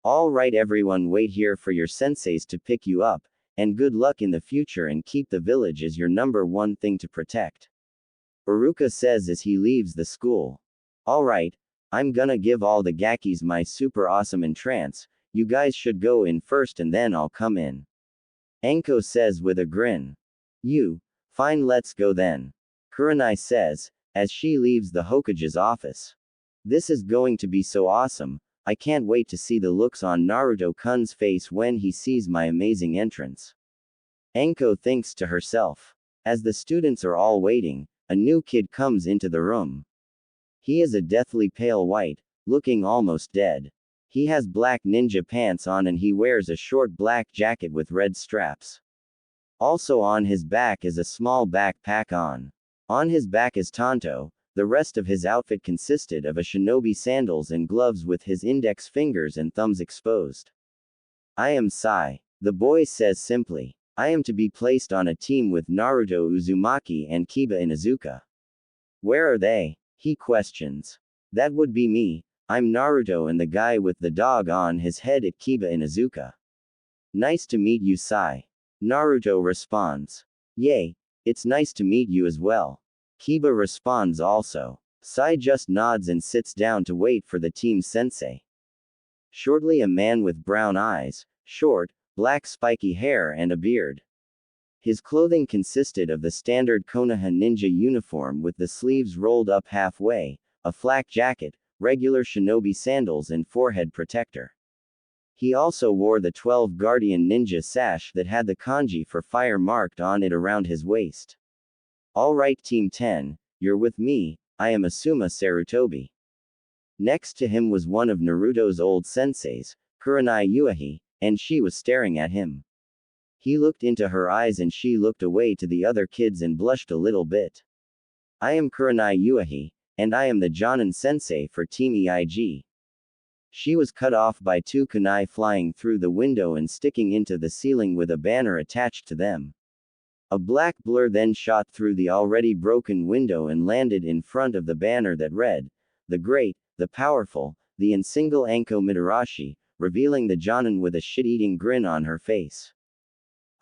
Alright everyone, wait here for your senseis to pick you up, and good luck in the future and keep the village as your number one thing to protect. Iruka says as he leaves the school. Alright, I'm gonna give all the Gakis my super awesome entrance, you guys should go in first and then I'll come in. Anko says with a grin. Fine, let's go then. Kurenai says, as she leaves the Hokage's office. This is going to be so awesome, I can't wait to see the looks on Naruto-kun's face when he sees my amazing entrance. Anko thinks to herself. As the students are all waiting, a new kid comes into the room. He is a deathly pale white, looking almost dead. He has black ninja pants on and he wears a short black jacket with red straps. Also on his back is a small backpack on. On his back is Tonto. The rest of his outfit consisted of a shinobi sandals and gloves with his index fingers and thumbs exposed. I am Sai. The boy says simply. I am to be placed on a team with Naruto Uzumaki and Kiba Inuzuka. Where are they? He questions. That would be me. I'm Naruto and the guy with the dog on his head at Kiba Inuzuka. Nice to meet you, Sai. Naruto responds. Yay, It's nice to meet you as well. Kiba responds also. Sai just nods and sits down to wait for the team's sensei. Shortly, a man with brown eyes, short, black spiky hair and a beard. His clothing consisted of the standard Konoha ninja uniform with the sleeves rolled up halfway, a flak jacket, regular shinobi sandals and forehead protector. He also wore the 12 Guardian Ninja sash that had the kanji for fire marked on it around his waist. Alright Team 10, you're with me, I am Asuma Sarutobi. Next to him was one of Naruto's old senseis, Kurenai Uehi, and she was staring at him. He looked into her eyes and she looked away to the other kids and blushed a little bit. I am Kurenai Uehi, and I am the Jonin sensei for Team EIG. She was cut off by two kunai flying through the window and sticking into the ceiling with a banner attached to them. A black blur then shot through the already broken window and landed in front of the banner that read, "The Great, the Powerful, the Single Anko Mitarashi," revealing the Jonin with a shit-eating grin on her face.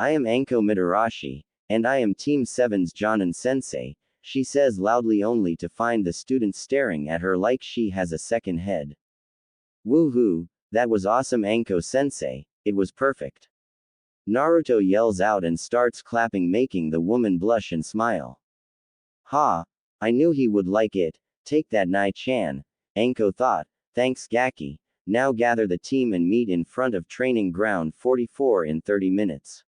I am Anko Mitarashi, and I am Team 7's Jonin sensei, she says loudly only to find the students staring at her like she has a second head. Woohoo, that was awesome Anko sensei, it was perfect. Naruto yells out and starts clapping, making the woman blush and smile. Ha! I knew he would like it, take that Nai-chan, Anko thought, thanks Gaki, now gather the team and meet in front of training ground 44 in 30 minutes.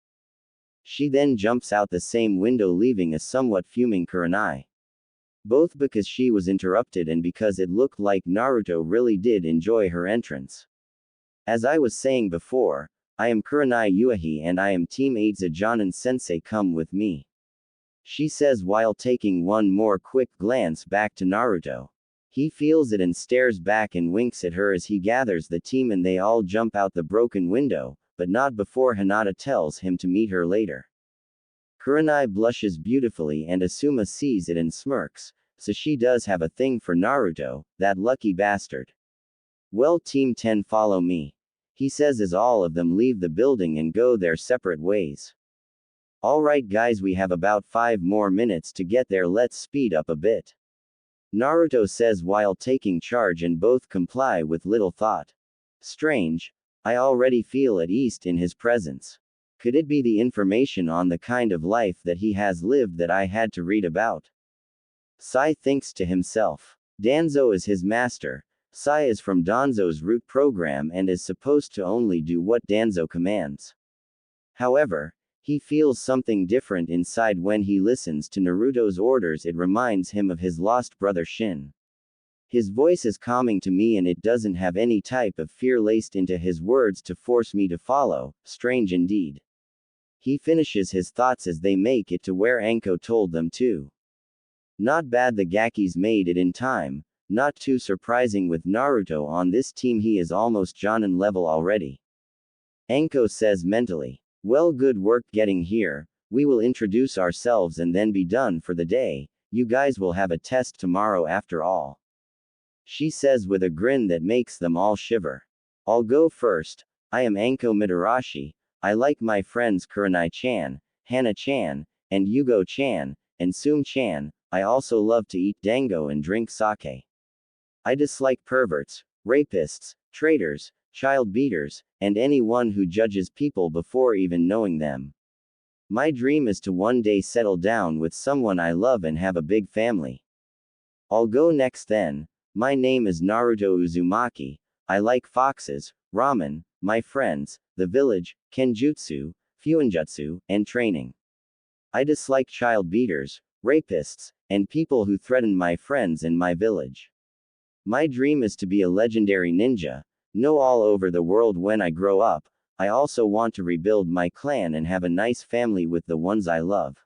She then jumps out the same window leaving a somewhat fuming Kurenai. Both because she was interrupted and because it looked like Naruto really did enjoy her entrance. As I was saying before, I am Kurenai Uehi and I am Team 8's Jonin sensei, come with me. She says while taking one more quick glance back to Naruto. He feels it and stares back and winks at her as he gathers the team and they all jump out the broken window, but not before Hinata tells him to meet her later. Kurenai blushes beautifully and Asuma sees it and smirks, so she does have a thing for Naruto, that lucky bastard. Well Team 10 follow me. He says as all of them leave the building and go their separate ways. Alright guys, we have about 5 more minutes to get there, let's speed up a bit. Naruto says while taking charge and both comply with little thought. Strange, I already feel at ease in his presence. Could it be the information on the kind of life that he has lived that I had to read about? Sai thinks to himself. Danzo is his master. Sai is from Danzo's root program and is supposed to only do what Danzo commands. However, he feels something different inside when he listens to Naruto's orders. It reminds him of his lost brother Shin. His voice is calming to me and it doesn't have any type of fear laced into his words to force me to follow, strange indeed. He finishes his thoughts as they make it to where Anko told them to. Not bad, the Gakis made it in time. Not too surprising with Naruto on this team, he is almost Jonin level already. Anko says mentally. Well, good work getting here, we will introduce ourselves and then be done for the day, you guys will have a test tomorrow after all. She says with a grin that makes them all shiver. I'll go first, I am Anko Mitarashi, I like my friends Kurenai-chan, Hana-chan, and Yugo-chan, and Sum-chan, I also love to eat dango and drink sake. I dislike perverts, rapists, traitors, child beaters, and anyone who judges people before even knowing them. My dream is to one day settle down with someone I love and have a big family. I'll go next then. My name is Naruto Uzumaki. I like foxes, ramen, my friends, the village, kenjutsu, fuinjutsu, and training. I dislike child beaters, rapists, and people who threaten my friends and my village. My dream is to be a legendary ninja, know all over the world when I grow up. I also want to rebuild my clan and have a nice family with the ones I love.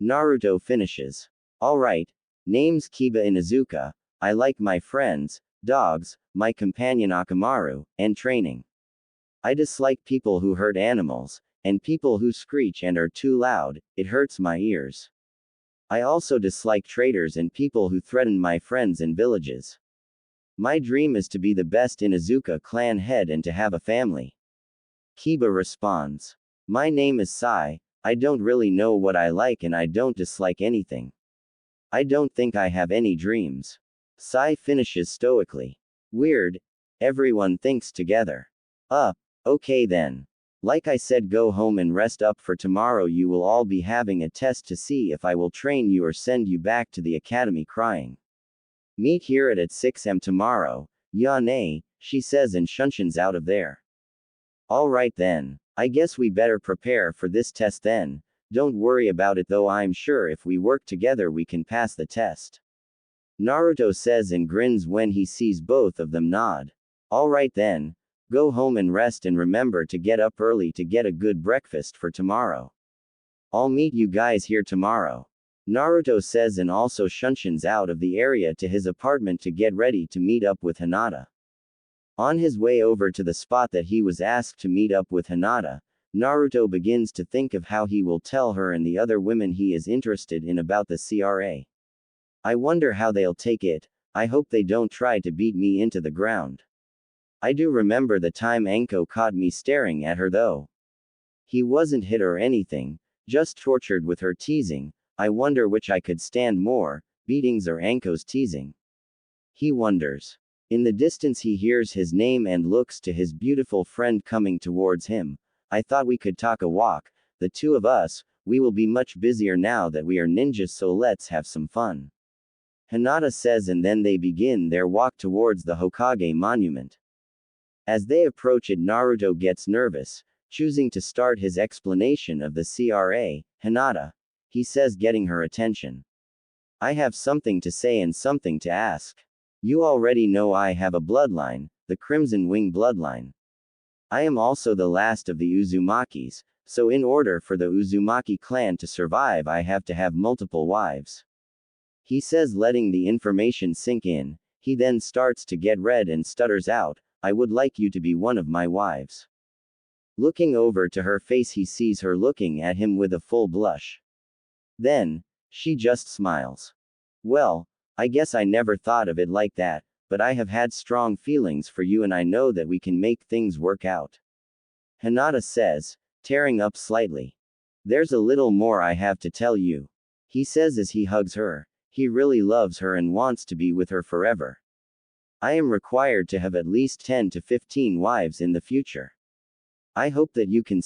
Naruto finishes. Alright, name's Kiba Inuzuka, I like my friends, dogs, my companion Akamaru, and training. I dislike people who hurt animals, and people who screech and are too loud, it hurts my ears. I also dislike traitors and people who threaten my friends and villages. My dream is to be the best Inuzuka clan head and to have a family. Kiba responds. My name is Sai, I don't really know what I like and I don't dislike anything. I don't think I have any dreams. Sai finishes stoically. Weird. Everyone thinks together. Okay then. Like I said, go home and rest up for tomorrow. You will all be having a test to see if I will train you or send you back to the academy crying. Meet here at 6 am tomorrow. Ya nay, she says and shunshins out of there. Alright then. I guess we better prepare for this test then. Don't worry about it though, I'm sure if we work together we can pass the test. Naruto says and grins when he sees both of them nod. Alright then. Go home and rest and remember to get up early to get a good breakfast for tomorrow. I'll meet you guys here tomorrow. Naruto says and also shunshins out of the area to his apartment to get ready to meet up with Hinata. On his way over to the spot that he was asked to meet up with Hinata, Naruto begins to think of how he will tell her and the other women he is interested in about the CRA. I wonder how they'll take it. I hope they don't try to beat me into the ground. I do remember the time Anko caught me staring at her though. He wasn't hit or anything, just tortured with her teasing. I wonder which I could stand more, beatings or Anko's teasing. He wonders. In the distance he hears his name and looks to his beautiful friend coming towards him. I thought we could talk a walk, the two of us. We will be much busier now that we are ninjas, so let's have some fun. Hinata says and then they begin their walk towards the Hokage monument. As they approach it, Naruto gets nervous, choosing to start his explanation of the CRA. Hinata, he says, getting her attention. I have something to say and something to ask. You already know I have a bloodline, the Crimson Wing bloodline. I am also the last of the Uzumakis, so in order for the Uzumaki clan to survive I have to have multiple wives. He says, letting the information sink in. He then starts to get red and stutters out, I would like you to be one of my wives. Looking over to her face, he sees her looking at him with a full blush. Then, she just smiles. Well, I guess I never thought of it like that, but I have had strong feelings for you and I know that we can make things work out. Hinata says, tearing up slightly. There's a little more I have to tell you. He says as he hugs her. He really loves her and wants to be with her forever. I am required to have at least 10 to 15 wives in the future. I hope that you can